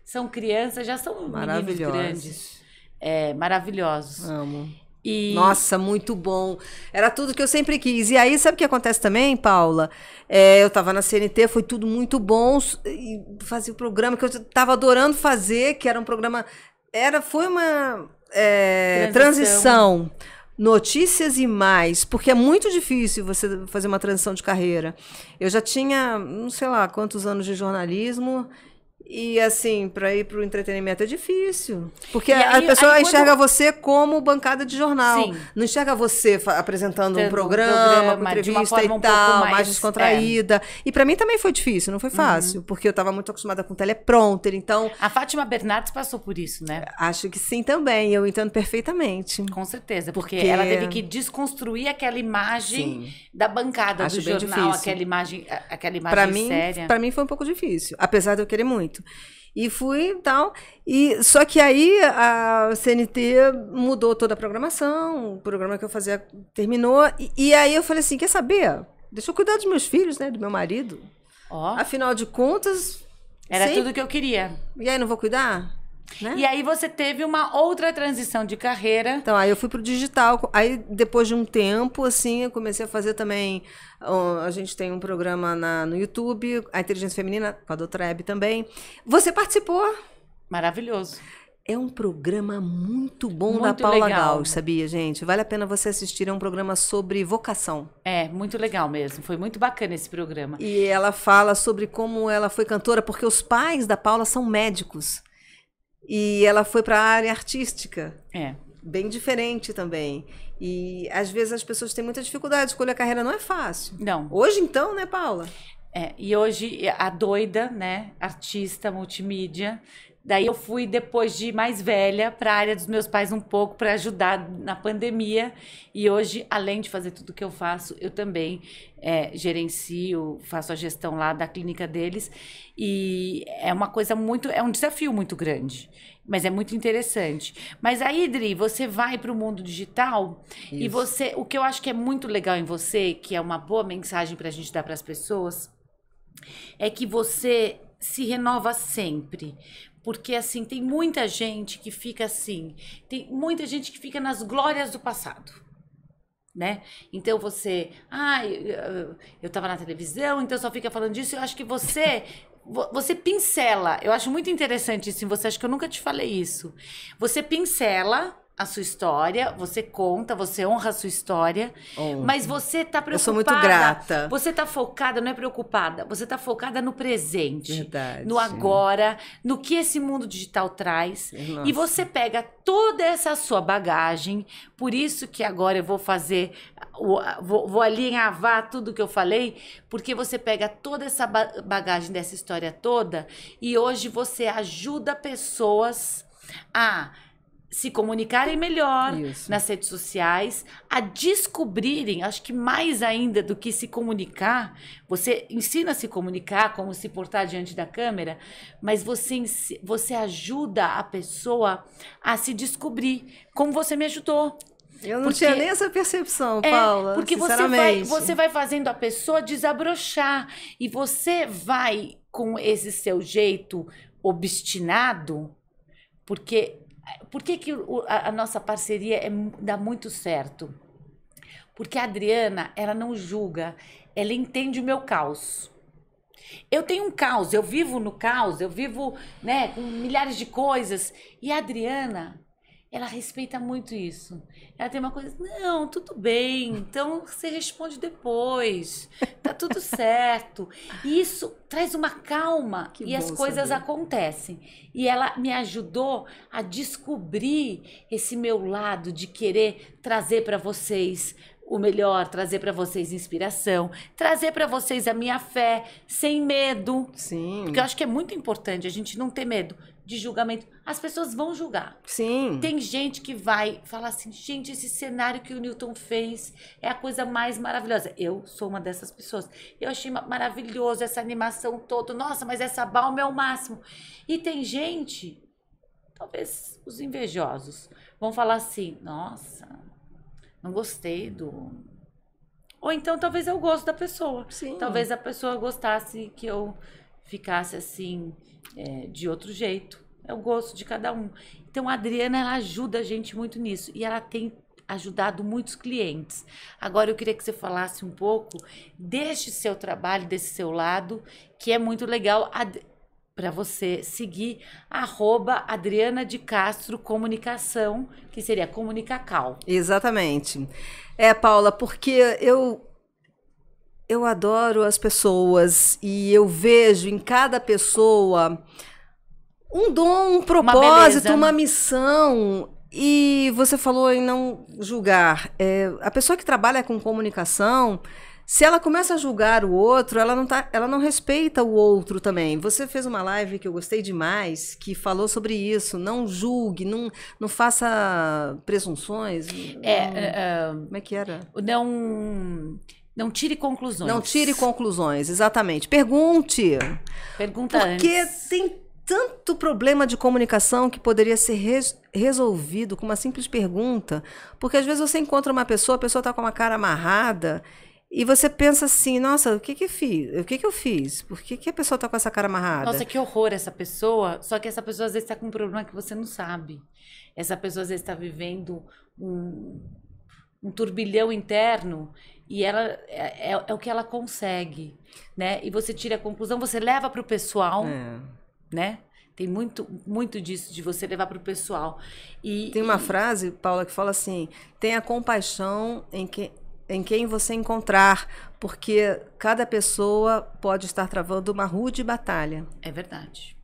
São crianças, já são meninos grandes. Maravilhosos.
Amo. Nossa, muito bom. Era tudo que eu sempre quis. E aí, sabe o que acontece também, Paula? Eu tava na CNT, foi tudo muito bom. E fazia o programa que eu tava adorando fazer, que era um programa... Foi uma transição. Notícias e mais, porque é muito difícil você fazer uma transição de carreira. Eu já tinha, não sei lá, quantos anos de jornalismo... E assim, para ir para o entretenimento é difícil. Porque a pessoa enxerga você como bancada de jornal. Sim. Não enxerga você apresentando um programa com entrevista e tal, mais descontraída. E para mim também foi difícil, não foi fácil. Porque eu estava muito acostumada com teleprompter, então...
A Fátima Bernardes passou por isso, né?
Acho que sim também, eu entendo perfeitamente.
Com certeza, porque ela teve que desconstruir aquela imagem da bancada do jornal, aquela imagem séria.
Para mim foi um pouco difícil, apesar de eu querer muito. E fui e tal. Só que aí a CNT mudou toda a programação, o programa que eu fazia terminou. E aí eu falei assim: quer saber? Deixa eu cuidar dos meus filhos, né? Do meu marido. Afinal de contas.
Era tudo que eu queria.
E aí não vou cuidar? Né?
E aí você teve uma outra transição de carreira.
Então, aí eu fui pro digital. Aí, depois de um tempo, assim, eu comecei a fazer também... a gente tem um programa no YouTube, a Inteligência Feminina, com a doutora Hebe também. Você participou?
Maravilhoso.
É um programa muito bom da Paula Gauss, sabia, gente? Vale a pena você assistir, é um programa sobre vocação.
É, muito legal mesmo. Foi muito bacana esse programa.
E ela fala sobre como ela foi cantora, porque os pais da Paula são médicos. E ela foi para a área artística. Bem diferente também. E às vezes as pessoas têm muita dificuldade de escolher a carreira, não é fácil.
Não.
Hoje então, né, Paula?
E hoje a doida, né, artista, multimídia. Daí eu fui, depois de mais velha, para a área dos meus pais um pouco, para ajudar na pandemia. E hoje, além de fazer tudo que eu faço, eu também gerencio, faço a gestão lá da clínica deles. E é uma coisa é um desafio muito grande, mas é muito interessante. Mas aí, Dri, você vai para o mundo digital. Isso. E o que eu acho que é muito legal em você, que é uma boa mensagem para a gente dar para as pessoas, é que você se renova sempre. Porque, assim, tem muita gente que fica assim, tem muita gente que fica nas glórias do passado, né? Então você, eu tava na televisão, então só fica falando disso. Eu acho que você pincela, eu acho muito interessante isso em você, acho que eu nunca te falei isso. Você pincela a sua história, você conta, você honra a sua história, mas você tá preocupada. Eu
sou muito grata.
Você tá focada, não é preocupada, você tá focada no presente,
verdade,
no agora, no que esse mundo digital traz. Nossa. E você pega toda essa sua bagagem, por isso que agora eu vou fazer, vou alinhavar tudo que eu falei, porque você pega toda essa bagagem dessa história toda e hoje você ajuda pessoas a se comunicarem melhor nas redes sociais, a descobrirem, acho que mais ainda do que se comunicar, você ensina a se comunicar, como se portar diante da câmera, mas você ajuda a pessoa a se descobrir, como você me ajudou.
Eu não tinha nem essa percepção, Paula,
porque você vai fazendo a pessoa desabrochar e você vai com esse seu jeito obstinado, porque... Por que a nossa parceria dá muito certo? Porque a Adriana, ela não julga, ela entende o meu caos. Eu tenho um caos, eu vivo no caos, eu vivo, né, com milhares de coisas. E a Adriana, ela respeita muito isso. Ela tem uma coisa, não, tudo bem, então você responde depois, tá tudo certo. E isso traz uma calma e as coisas acontecem. E ela me ajudou a descobrir esse meu lado de querer trazer para vocês o melhor, trazer para vocês inspiração, trazer para vocês a minha fé, sem medo.
Sim.
Porque eu acho que é muito importante a gente não ter medo de julgamento. As pessoas vão julgar.
Sim.
Tem gente que vai falar assim, gente, esse cenário que o Newton fez é a coisa mais maravilhosa. Eu sou uma dessas pessoas. Eu achei maravilhoso essa animação toda. Nossa, mas essa balma é o máximo. E tem gente, talvez os invejosos, vão falar assim, nossa, não gostei do... Ou então talvez eu gosto da pessoa.
Sim.
Talvez a pessoa gostasse que eu ficasse assim... de outro jeito. É o gosto de cada um. Então, a Adriana, ela ajuda a gente muito nisso. E ela tem ajudado muitos clientes. Agora eu queria que você falasse um pouco deste seu trabalho, desse seu lado, que é muito legal para você seguir @Adriana de Castro Comunicação, que seria Comunicacal.
Exatamente. Paula, porque eu adoro as pessoas e eu vejo em cada pessoa um dom, um propósito, uma missão. E você falou em não julgar. A pessoa que trabalha com comunicação, se ela começa a julgar o outro, ela não respeita o outro também. Você fez uma live que eu gostei demais, que falou sobre isso. Não julgue, não faça presunções. Como é que era?
Não tire conclusões.
Não tire conclusões, exatamente. Pergunte.
Pergunta
porque
antes.
Tem tanto problema de comunicação que poderia ser resolvido com uma simples pergunta. Porque às vezes você encontra uma pessoa, a pessoa está com uma cara amarrada e você pensa assim, nossa, o que eu fiz? Por que a pessoa está com essa cara amarrada?
Nossa, que horror essa pessoa. Só que essa pessoa às vezes está com um problema que você não sabe. Essa pessoa às vezes está vivendo um turbilhão interno e ela é o que ela consegue, né? E você tira a conclusão, você leva para o pessoal, né? Tem muito disso de você levar para o pessoal.
Tem uma frase, Paula, que fala assim: tenha compaixão em quem você encontrar, porque cada pessoa pode estar travando uma rude batalha.
É verdade.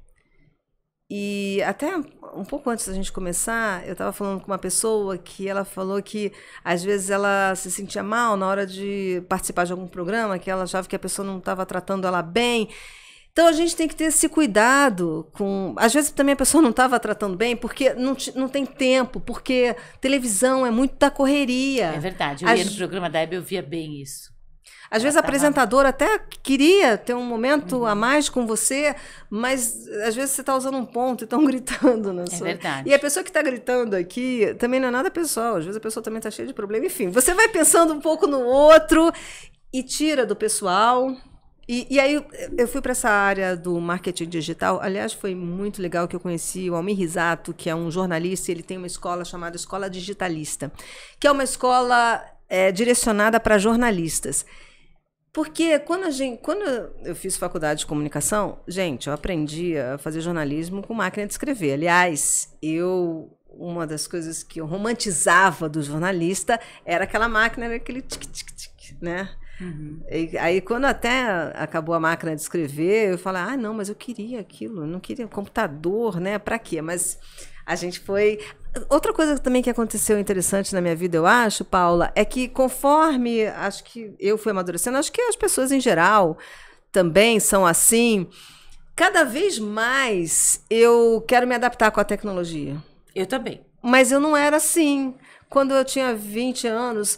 E até um pouco antes da gente começar, eu estava falando com uma pessoa que ela falou que às vezes ela se sentia mal na hora de participar de algum programa, que ela achava que a pessoa não estava tratando ela bem. Então a gente tem que ter esse cuidado com... Às vezes também a pessoa não estava tratando bem porque não tem tempo, porque televisão é muito da correria.
É verdade, eu ia no programa da Hebe, eu via bem isso.
Às vezes a apresentadora até queria ter um momento a mais com você, mas às vezes você está usando um ponto e estão gritando.
É verdade.
E a pessoa que está gritando aqui também não é nada pessoal. Às vezes a pessoa também está cheia de problema. Enfim, você vai pensando um pouco no outro e tira do pessoal. E aí eu fui para essa área do marketing digital. Aliás, foi muito legal que eu conheci o Almir Risato, que é um jornalista, e ele tem uma escola chamada Escola Digitalista, que é uma escola direcionada para jornalistas. Porque quando eu fiz faculdade de comunicação, gente, eu aprendi a fazer jornalismo com máquina de escrever. Aliás, uma das coisas que eu romantizava do jornalista era aquela máquina, era aquele tic-tic-tic, né?
Uhum.
E aí, quando até acabou a máquina de escrever, eu falei, não, mas eu queria aquilo, eu não queria computador, né? Pra quê? Mas a gente foi... Outra coisa também que aconteceu interessante na minha vida, eu acho, Paula, é que conforme acho que eu fui amadurecendo, acho que as pessoas em geral também são assim, cada vez mais eu quero me adaptar com a tecnologia.
Eu também.
Mas eu não era assim. Quando eu tinha 20 anos,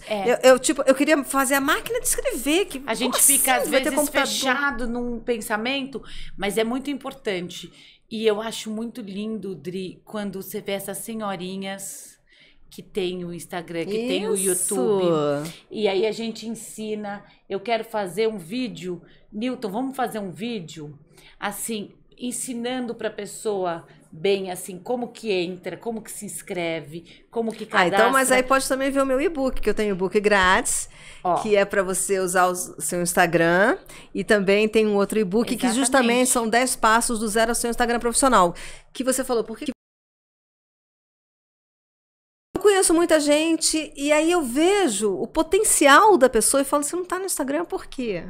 eu queria fazer a máquina de escrever.
A gente fica, às vezes, fechado num pensamento, mas é muito importante. E eu acho muito lindo, Dri, quando você vê essas senhorinhas que tem o Instagram, que tem o YouTube. E aí a gente ensina. Eu quero fazer um vídeo. Newton, vamos fazer um vídeo? Assim, ensinando para a pessoa... bem assim, como que entra, como que se inscreve, como que cadastra.
Então, mas aí pode também ver o meu e-book, que eu tenho e-book grátis, que é para você usar o seu Instagram, e também tem um outro e-book que justamente são 10 passos do zero ao seu Instagram profissional, que você falou, porque eu conheço muita gente, e aí eu vejo o potencial da pessoa e falo, você não tá no Instagram por quê?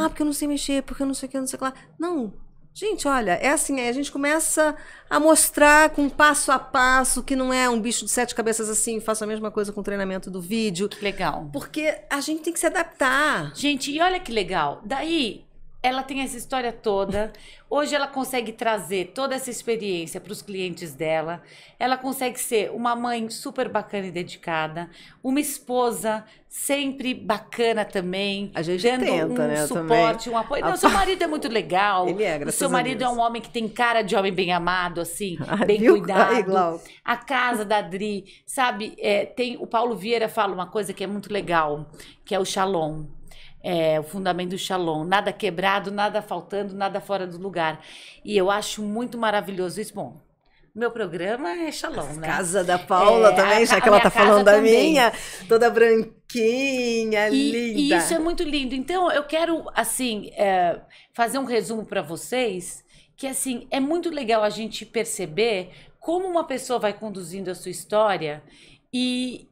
Porque eu não sei mexer, porque eu não sei o que, não sei o que lá. Não. Gente, olha, é assim, a gente começa a mostrar com passo a passo que não é um bicho de 7 cabeças assim, faço a mesma coisa com o treinamento do vídeo.
Que legal.
Porque a gente tem que se adaptar.
Gente, e olha que legal. Daí, ela tem essa história toda. Hoje ela consegue trazer toda essa experiência para os clientes dela. Ela consegue ser uma mãe super bacana e dedicada. Uma esposa sempre bacana também.
A gente
dando
tenta, né,
suporte,
também.
um apoio. Não, seu marido é muito legal.
Ele é, graças
o seu marido
a Deus.
é um homem que tem cara de homem bem amado, assim, bem cuidado. A casa da Adri, sabe? O Paulo Vieira fala uma coisa que é muito legal, que é o Shalom. O fundamento do Shalom. Nada quebrado, nada faltando, nada fora do lugar. E eu acho muito maravilhoso isso. Bom, Meu programa é Shalom, né?
Casa da Paula também, já que ela tá falando da minha, toda branquinha, linda.
E isso é muito lindo. Então, eu quero, assim, fazer um resumo para vocês, que, assim, é muito legal a gente perceber como uma pessoa vai conduzindo a sua história, e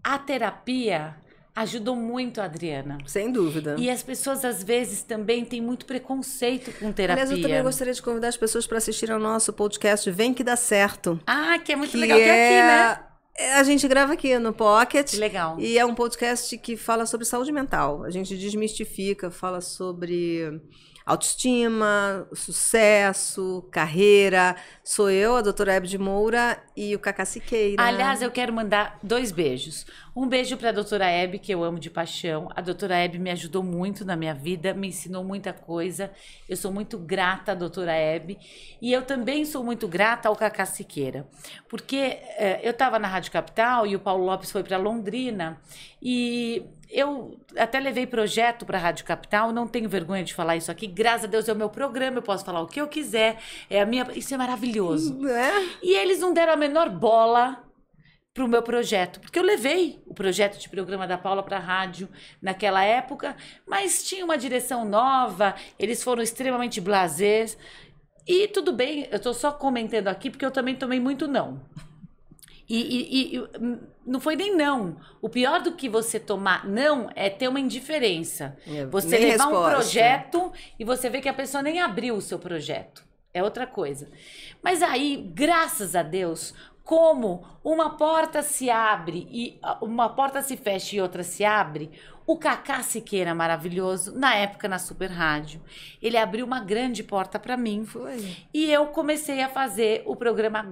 a terapia ajudou muito a Adriana.
Sem dúvida.
E as pessoas, às vezes, também têm muito preconceito com terapia.
Aliás, eu também gostaria de convidar as pessoas para assistirem ao nosso podcast Vem Que Dá Certo.
Ah, que é muito legal, que é aqui, né?
A gente grava aqui no Pocket.
Que legal.
E é um podcast que fala sobre saúde mental. A gente desmistifica, fala sobre autoestima, sucesso, carreira. Sou eu, a doutora Hebe de Moura, e o Cacá Siqueira.
Aliás, eu quero mandar 2 beijos. Um beijo para a doutora Hebe, que eu amo de paixão. A doutora Hebe me ajudou muito na minha vida, me ensinou muita coisa. Eu sou muito grata à doutora Hebe. E eu também sou muito grata ao Cacá Siqueira. Porque eu estava na Rádio Capital e o Paulo Lopes foi para Londrina. E eu até levei projeto para a Rádio Capital, não tenho vergonha de falar isso aqui. Graças a Deus é o meu programa, eu posso falar o que eu quiser. Isso é maravilhoso. E eles não deram a menor bola para o meu projeto, porque eu levei o projeto de programa da Paula para a rádio naquela época, mas tinha uma direção nova, eles foram extremamente blasés, e tudo bem, eu estou só comentando aqui porque eu também tomei muito não. E não foi nem não. O pior do que você tomar não é ter uma indiferença. Você levar um projeto e você vê que a pessoa nem abriu o seu projeto. É outra coisa. Mas aí, graças a Deus, como uma porta se abre e uma porta se fecha e outra se abre, o Cacá Siqueira, maravilhoso, na época na Super Rádio, ele abriu uma grande porta para mim.
Foi.
E eu comecei a fazer o programa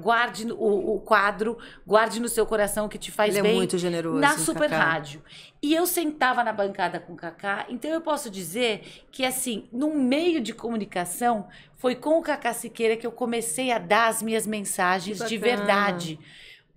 o quadro Guarde no Seu Coração, que te faz
ele
bem.
É muito generoso,
na Super
Cacá.
Rádio. E eu sentava na bancada com o Cacá, então eu posso dizer que, assim, num meio de comunicação, foi com o Cacá Siqueira que eu comecei a dar as minhas mensagens de verdade.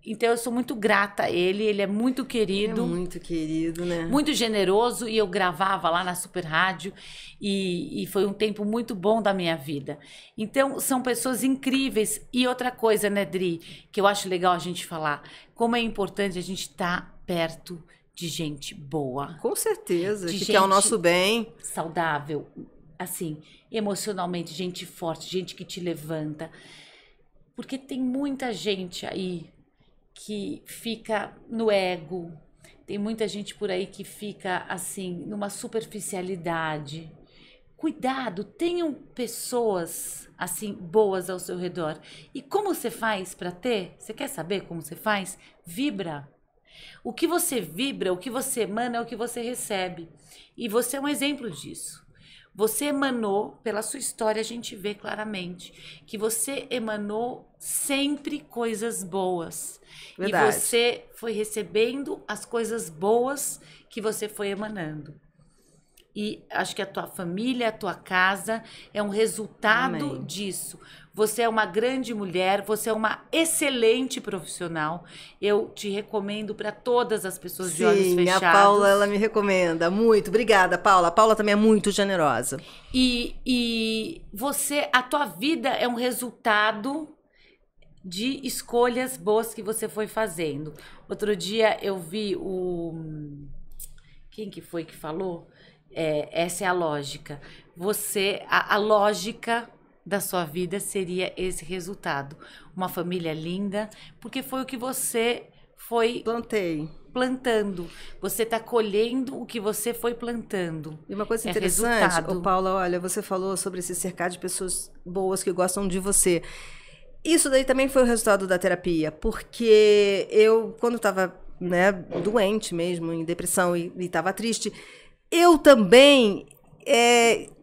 Então, eu sou muito grata a ele, ele é muito querido.
Ele é muito querido, né?
Muito generoso, e eu gravava lá na Super Rádio, e foi um tempo muito bom da minha vida. Então, são pessoas incríveis. E outra coisa, né, Dri, que eu acho legal a gente falar, como é importante a gente estar perto de gente boa.
Com certeza, que quer o nosso bem.
Saudável, assim, emocionalmente, gente forte, gente que te levanta. Porque tem muita gente aí que fica no ego, tem muita gente por aí que fica, assim, numa superficialidade. Cuidado, tenham pessoas, assim, boas ao seu redor. E como você faz para ter? Você quer saber como você faz? Vibra. O que você vibra, o que você emana é o que você recebe. E você é um exemplo disso. Você emanou, pela sua história a gente vê claramente, que você emanou sempre coisas boas.
Verdade.
E você foi recebendo as coisas boas que você foi emanando. E acho que a tua família, a tua casa é um resultado
Amém.
disso. Você é uma grande mulher, você é uma excelente profissional. Eu te recomendo para todas as pessoas de olhos fechados.
Sim, a Paula, ela me recomenda muito. Obrigada, Paula. A Paula também é muito generosa.
E você, a tua vida é um resultado de escolhas boas que você foi fazendo. Outro dia eu vi quem que foi que falou? Essa é a lógica. A lógica da sua vida seria esse resultado. Uma família linda, porque foi o que você foi plantando. Você está colhendo o que você foi plantando.
E uma coisa interessante, Paula, olha, você falou sobre se cercar de pessoas boas que gostam de você. Isso daí também foi o resultado da terapia, porque eu, quando estava, né, doente mesmo, em depressão e estava triste, eu também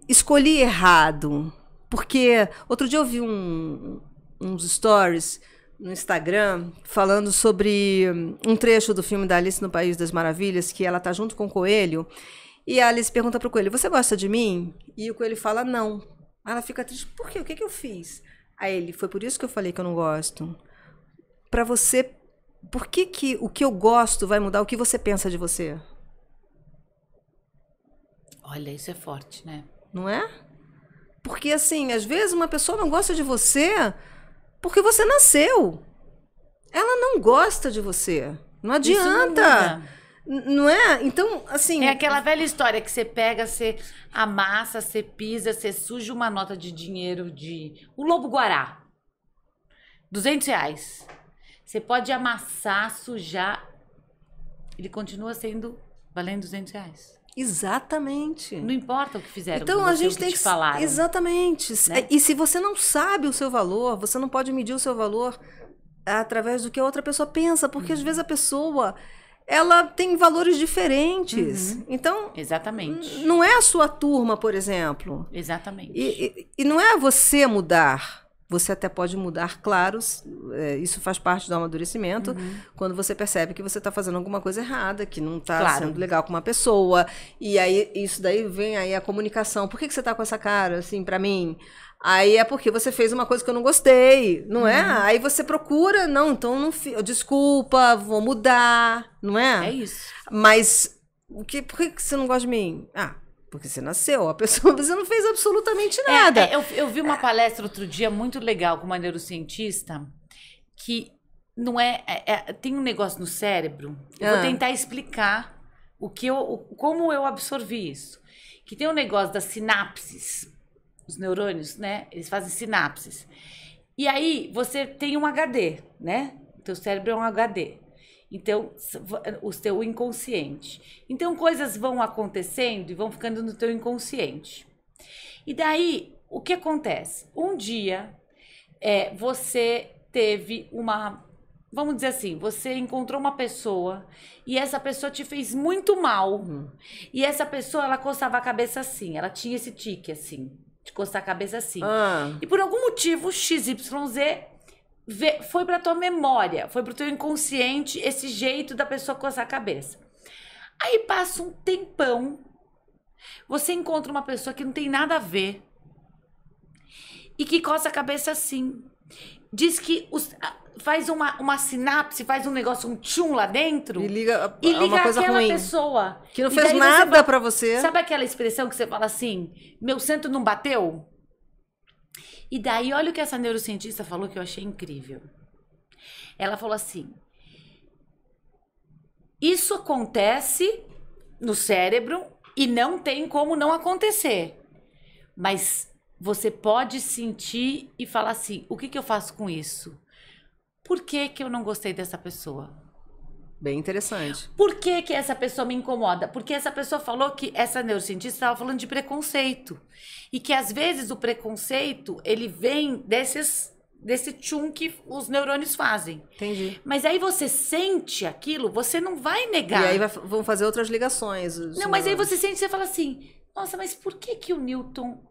escolhi errado. Porque outro dia eu vi uns stories no Instagram falando sobre um trecho do filme da Alice no País das Maravilhas, que ela tá junto com o coelho, e a Alice pergunta pro coelho, você gosta de mim? E o coelho fala, não. Aí ela fica triste, por quê? O que eu fiz? Aí ele, foi por isso que eu falei que eu não gosto. Pra você, por que o que eu gosto vai mudar o que você pensa de você?
Olha, isso é forte, né?
Não é? Porque, assim, às vezes uma pessoa não gosta de você Porque você nasceu. Ela não gosta de você. Não adianta. Não é? Então, assim...
É aquela velha história que você pega, você amassa, você pisa, você suja uma nota de dinheiro de... O Lobo-Guará. R$200. Você pode amassar, sujar. Ele continua valendo R$200.
Exatamente.
Não importa o que fizeram
então,
com você,
a gente
o que
tem
te falaram.
Exatamente. Né? E se você não sabe o seu valor, você não pode medir o seu valor através do que a outra pessoa pensa, porque às vezes a pessoa... ela tem valores diferentes. Então,
exatamente.
Não é a sua turma, por exemplo.
Exatamente.
E não é você mudar. Você até pode mudar, claro, isso faz parte do amadurecimento, quando você percebe que você está fazendo alguma coisa errada, que não está sendo legal com uma pessoa. E aí, isso daí vem aí a comunicação. Por que você está com essa cara, assim, para mim? Aí é porque você fez uma coisa que eu não gostei, não é? Aí você procura, não, então não desculpa, vou mudar, não é?
É isso.
Mas por que você não gosta de mim? Porque você nasceu, você não fez absolutamente nada.
Eu vi uma palestra outro dia muito legal com uma neurocientista que não tem um negócio no cérebro. Eu vou tentar explicar como eu absorvi isso. Que tem um negócio das sinapses. Os neurônios, né? Eles fazem sinapses. E aí, você tem um HD, né? O teu cérebro é um HD. Então, o teu inconsciente. Então, coisas vão acontecendo e vão ficando no teu inconsciente. E daí, o que acontece? Um dia, você teve vamos dizer assim, você encontrou uma pessoa e essa pessoa te fez muito mal. E essa pessoa, ela coçava a cabeça assim, ela tinha esse tique assim. De coçar a cabeça assim. E por algum motivo, XYZ foi pra tua memória, foi pro teu inconsciente esse jeito da pessoa coçar a cabeça. Aí passa um tempão, você encontra uma pessoa que não tem nada a ver e que coça a cabeça assim. Diz que faz uma sinapse, faz um negócio, um tchum lá dentro.
E liga
uma
coisa
aquela
ruim.
pessoa.
Que não fez nada pra você.
Sabe aquela expressão que você fala assim, meu santo não bateu? E daí, olha o que essa neurocientista falou que eu achei incrível. Ela falou assim, isso acontece no cérebro e não tem como não acontecer. Mas você pode sentir e falar assim, o que eu faço com isso? Por que eu não gostei dessa pessoa?
Bem interessante.
Por que essa pessoa me incomoda? Porque essa pessoa falou que essa neurocientista estava falando de preconceito. E que às vezes o preconceito, ele vem desse tchum que os neurônios fazem.
Entendi.
Mas aí você sente aquilo, você não vai negar.
E aí vão fazer outras ligações.
Não, mas aí você sente, você fala assim, nossa, mas por que o Newton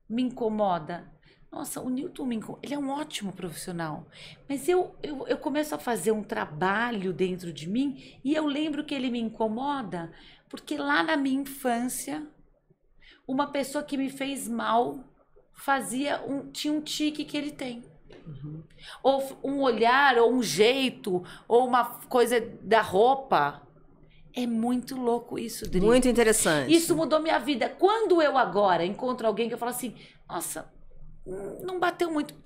me incomoda? Nossa, o Newton ele é um ótimo profissional, mas eu começo a fazer um trabalho dentro de mim e eu lembro que ele me incomoda porque lá na minha infância, uma pessoa que me fez mal tinha um tique que ele tem. Ou um olhar, ou um jeito, ou uma coisa da roupa. É muito louco isso, Dri.
Muito interessante.
Isso mudou minha vida. Quando eu agora encontro alguém que eu falo assim, nossa, não bateu muito. O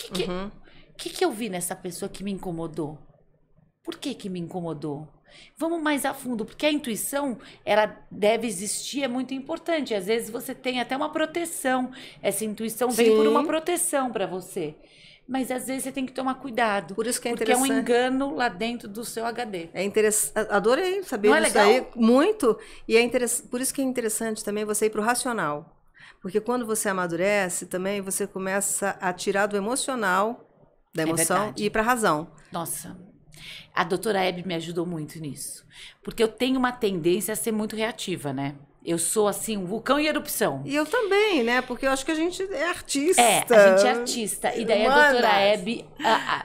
que eu vi nessa pessoa que me incomodou? Por que me incomodou? Vamos mais a fundo, porque a intuição, ela deve existir, é muito importante. Às vezes você tem até uma proteção. Essa intuição vem por uma proteção para você. Mas às vezes você tem que tomar cuidado.
Por isso que é
porque
interessante.
É um engano lá dentro do seu HD.
É interessante. Adorei saber
Não é
disso
legal?
aí. Muito. E por isso que é interessante também você ir para o racional. Porque quando você amadurece, também você começa a tirar do emocional, da emoção, e ir para a razão.
Nossa, a doutora Hebe me ajudou muito nisso. Porque eu tenho uma tendência a ser muito reativa, né? Eu sou, assim, um vulcão em erupção.
E eu também, né? Porque eu acho que a gente é artista.
A gente é artista. E daí a doutora Hebe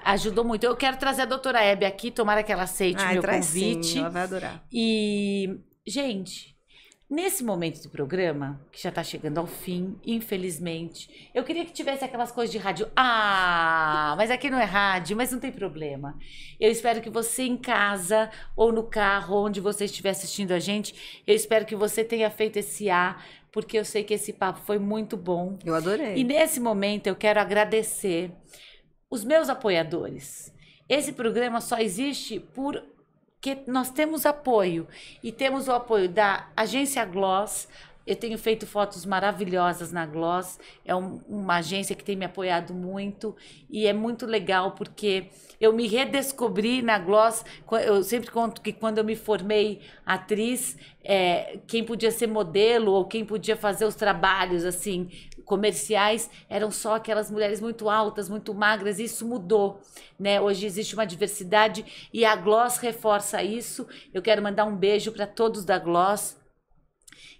ajudou muito. Eu quero trazer a doutora Hebe aqui, tomara que ela aceite o meu convite.
Sim, ela vai adorar.
E, gente, nesse momento do programa, que já tá chegando ao fim, infelizmente, eu queria que tivesse aquelas coisas de rádio. Mas aqui não é rádio, mas não tem problema. Eu espero que você em casa, ou no carro, onde você estiver assistindo a gente, eu espero que você tenha feito esse porque eu sei que esse papo foi muito bom.
Eu adorei.
E nesse momento eu quero agradecer os meus apoiadores. Esse programa só existe porque nós temos apoio. E temos o apoio da Agência Gloss. Eu tenho feito fotos maravilhosas na Gloss. É uma agência que tem me apoiado muito. E é muito legal porque eu me redescobri na Gloss. Eu sempre conto que quando eu me formei atriz, quem podia ser modelo ou quem podia fazer os trabalhos assim comerciais eram só aquelas mulheres muito altas, muito magras. E isso mudou, né? Hoje existe uma diversidade e a Gloss reforça isso. Eu quero mandar um beijo para todos da Gloss.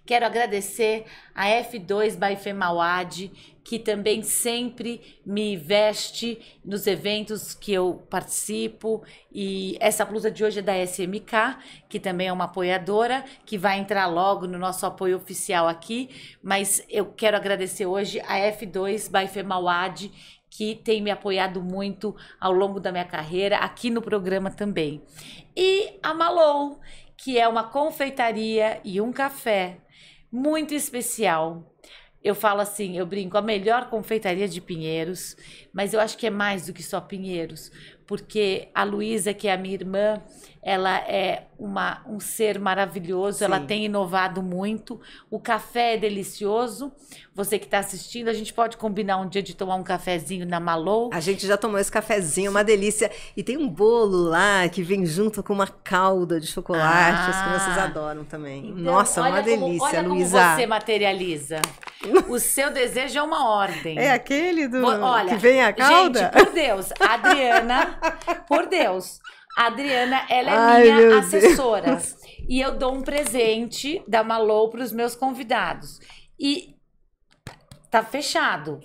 Quero agradecer a F2 by Femawad, que também sempre me veste nos eventos que eu participo. E essa blusa de hoje é da SMK, que também é uma apoiadora, que vai entrar logo no nosso apoio oficial aqui. Mas eu quero agradecer hoje a F2 by Femawad, que tem me apoiado muito ao longo da minha carreira, aqui no programa também. E a Malou, que é uma confeitaria e um café muito especial. Eu falo assim, eu brinco, a melhor confeitaria de Pinheiros, mas eu acho que é mais do que só Pinheiros, porque a Luísa, que é a minha irmã, ela é um ser maravilhoso. Sim. Ela tem inovado muito, o café é delicioso. Você que está assistindo, a gente pode combinar um dia de tomar um cafezinho na Malou. A gente já tomou esse cafezinho, uma delícia. E tem um bolo lá que vem junto com uma calda de chocolate, que vocês adoram também. Então, nossa, uma delícia, Luísa. Olha como você materializa. O seu desejo é uma ordem. É aquele que vem a calda? Gente, por Deus, a Adriana, por Deus, a Adriana, ela é minha assessora. Deus. E eu dou um presente da Malou para os meus convidados. E tá fechado,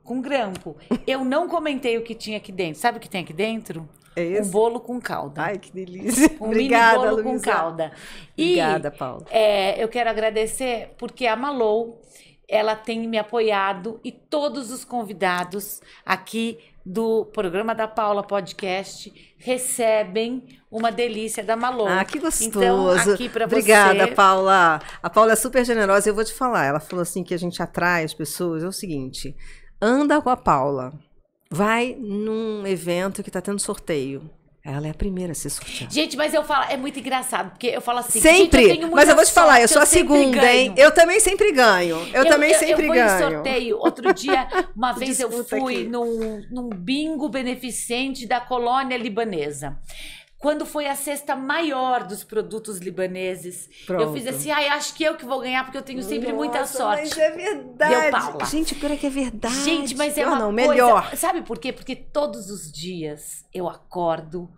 com grampo. Eu não comentei o que tinha aqui dentro. Sabe o que tem aqui dentro? É esse? Um bolo com calda. Ai, que delícia. Obrigada, mini bolo Luísa. Com calda. Obrigada, Paula. Eu quero agradecer porque a Malou, ela tem me apoiado e todos os convidados aqui do programa da Paula Podcast recebem uma delícia da Malou. Ah, que gostoso. Então, aqui para você. Obrigada, Paula. A Paula é super generosa. Eu vou te falar. Ela falou assim que a gente atrai as pessoas. É o seguinte, anda com a Paula. Vai num evento que tá tendo sorteio. Ela é a primeira a ser sorteada. Gente, mas eu falo, é muito engraçado, porque eu falo assim... Sempre! Gente, eu tenho mas eu vou te falar, eu sou a segunda, hein? Eu também sempre ganho. Eu também sempre ganho. Eu fui em sorteio. Outro dia, uma vez eu fui num bingo beneficente da colônia libanesa. Quando foi a cesta maior dos produtos libaneses, pronto. Eu fiz assim, acho que eu que vou ganhar, porque eu tenho sempre muita sorte. Mas é verdade. Deu Paula. Gente, pior é que é verdade. Gente, mas é uma coisa... melhor. Sabe por quê? Porque todos os dias eu acordo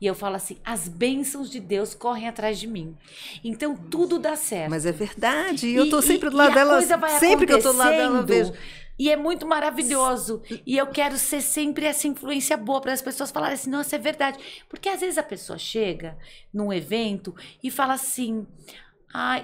e eu falo assim, as bênçãos de Deus correm atrás de mim. Então, tudo dá certo. Mas é verdade. E eu tô sempre do lado dela. Sempre que eu tô do lado dela, eu vejo... E é muito maravilhoso. E eu quero ser sempre essa influência boa para as pessoas falarem assim, nossa, é verdade. Porque às vezes a pessoa chega num evento e fala assim,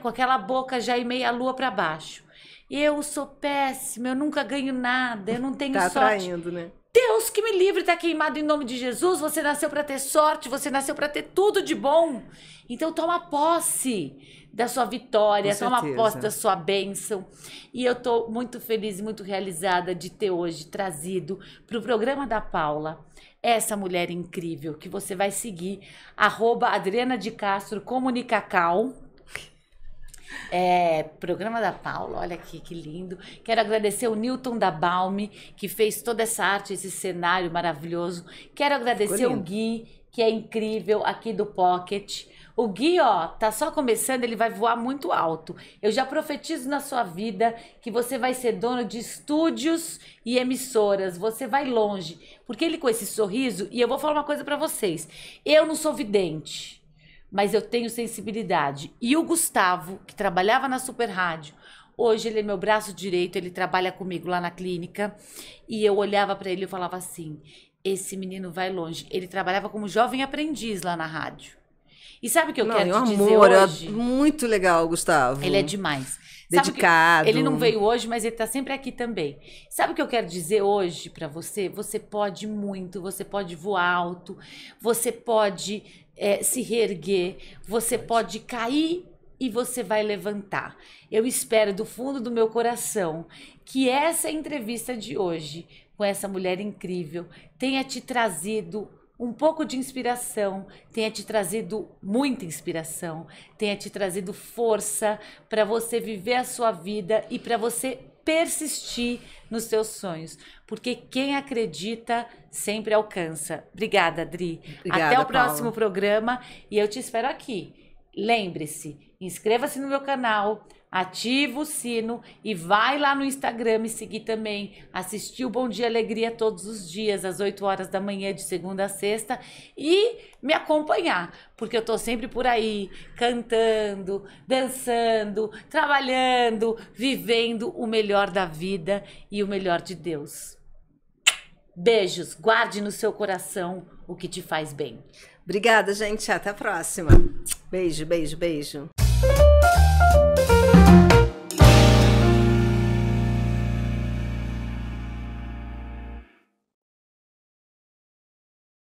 com aquela boca já e meia lua para baixo. Eu sou péssima, eu nunca ganho nada, eu não tenho sorte. Tá atraindo, né? Deus que me livre, tá queimado em nome de Jesus. Você nasceu para ter sorte, você nasceu para ter tudo de bom. Então toma posse da sua vitória, toma posse da sua bênção. E eu tô muito feliz e muito realizada de ter hoje trazido para o programa da Paula essa mulher incrível que você vai seguir, @Adriana de Castro Comunicacal. Programa da Paula, olha aqui que lindo. Quero agradecer o Newton da Balme, que fez toda essa arte, esse cenário maravilhoso. Quero agradecer o Gui, que é incrível, aqui do Pocket. O Gui, tá só começando, ele vai voar muito alto. Eu já profetizo na sua vida que você vai ser dono de estúdios e emissoras. Você vai longe. Porque ele com esse sorriso, e eu vou falar uma coisa pra vocês. Eu não sou vidente, mas eu tenho sensibilidade. E o Gustavo, que trabalhava na Super Rádio, hoje ele é meu braço direito, ele trabalha comigo lá na clínica. E eu olhava pra ele e falava assim, esse menino vai longe. Ele trabalhava como jovem aprendiz lá na rádio. E sabe o que eu quero te dizer hoje? Muito legal, Gustavo. Ele é demais. Dedicado. Ele não veio hoje, mas ele tá sempre aqui também. Sabe o que eu quero dizer hoje pra você? Você pode muito, você pode voar alto, você pode se reerguer, você pode cair e você vai levantar. Eu espero do fundo do meu coração que essa entrevista de hoje com essa mulher incrível tenha te trazido um pouco de inspiração, tenha te trazido muita inspiração, tenha te trazido força para você viver a sua vida e para você persistir nos seus sonhos, porque quem acredita sempre alcança. Obrigada, Dri.
Obrigada,
até o
Paula.
próximo programa e eu te espero aqui. Lembre-se, inscreva-se no meu canal, ativa o sino e vai lá no Instagram me seguir também, assistir o Bom Dia Alegria todos os dias, às 8 horas da manhã, de segunda a sexta, e me acompanhar, porque eu tô sempre por aí, cantando, dançando, trabalhando, vivendo o melhor da vida e o melhor de Deus. Beijos, guarde no seu coração o que te faz bem.
Obrigada, gente. Até a próxima. Beijo, beijo, beijo.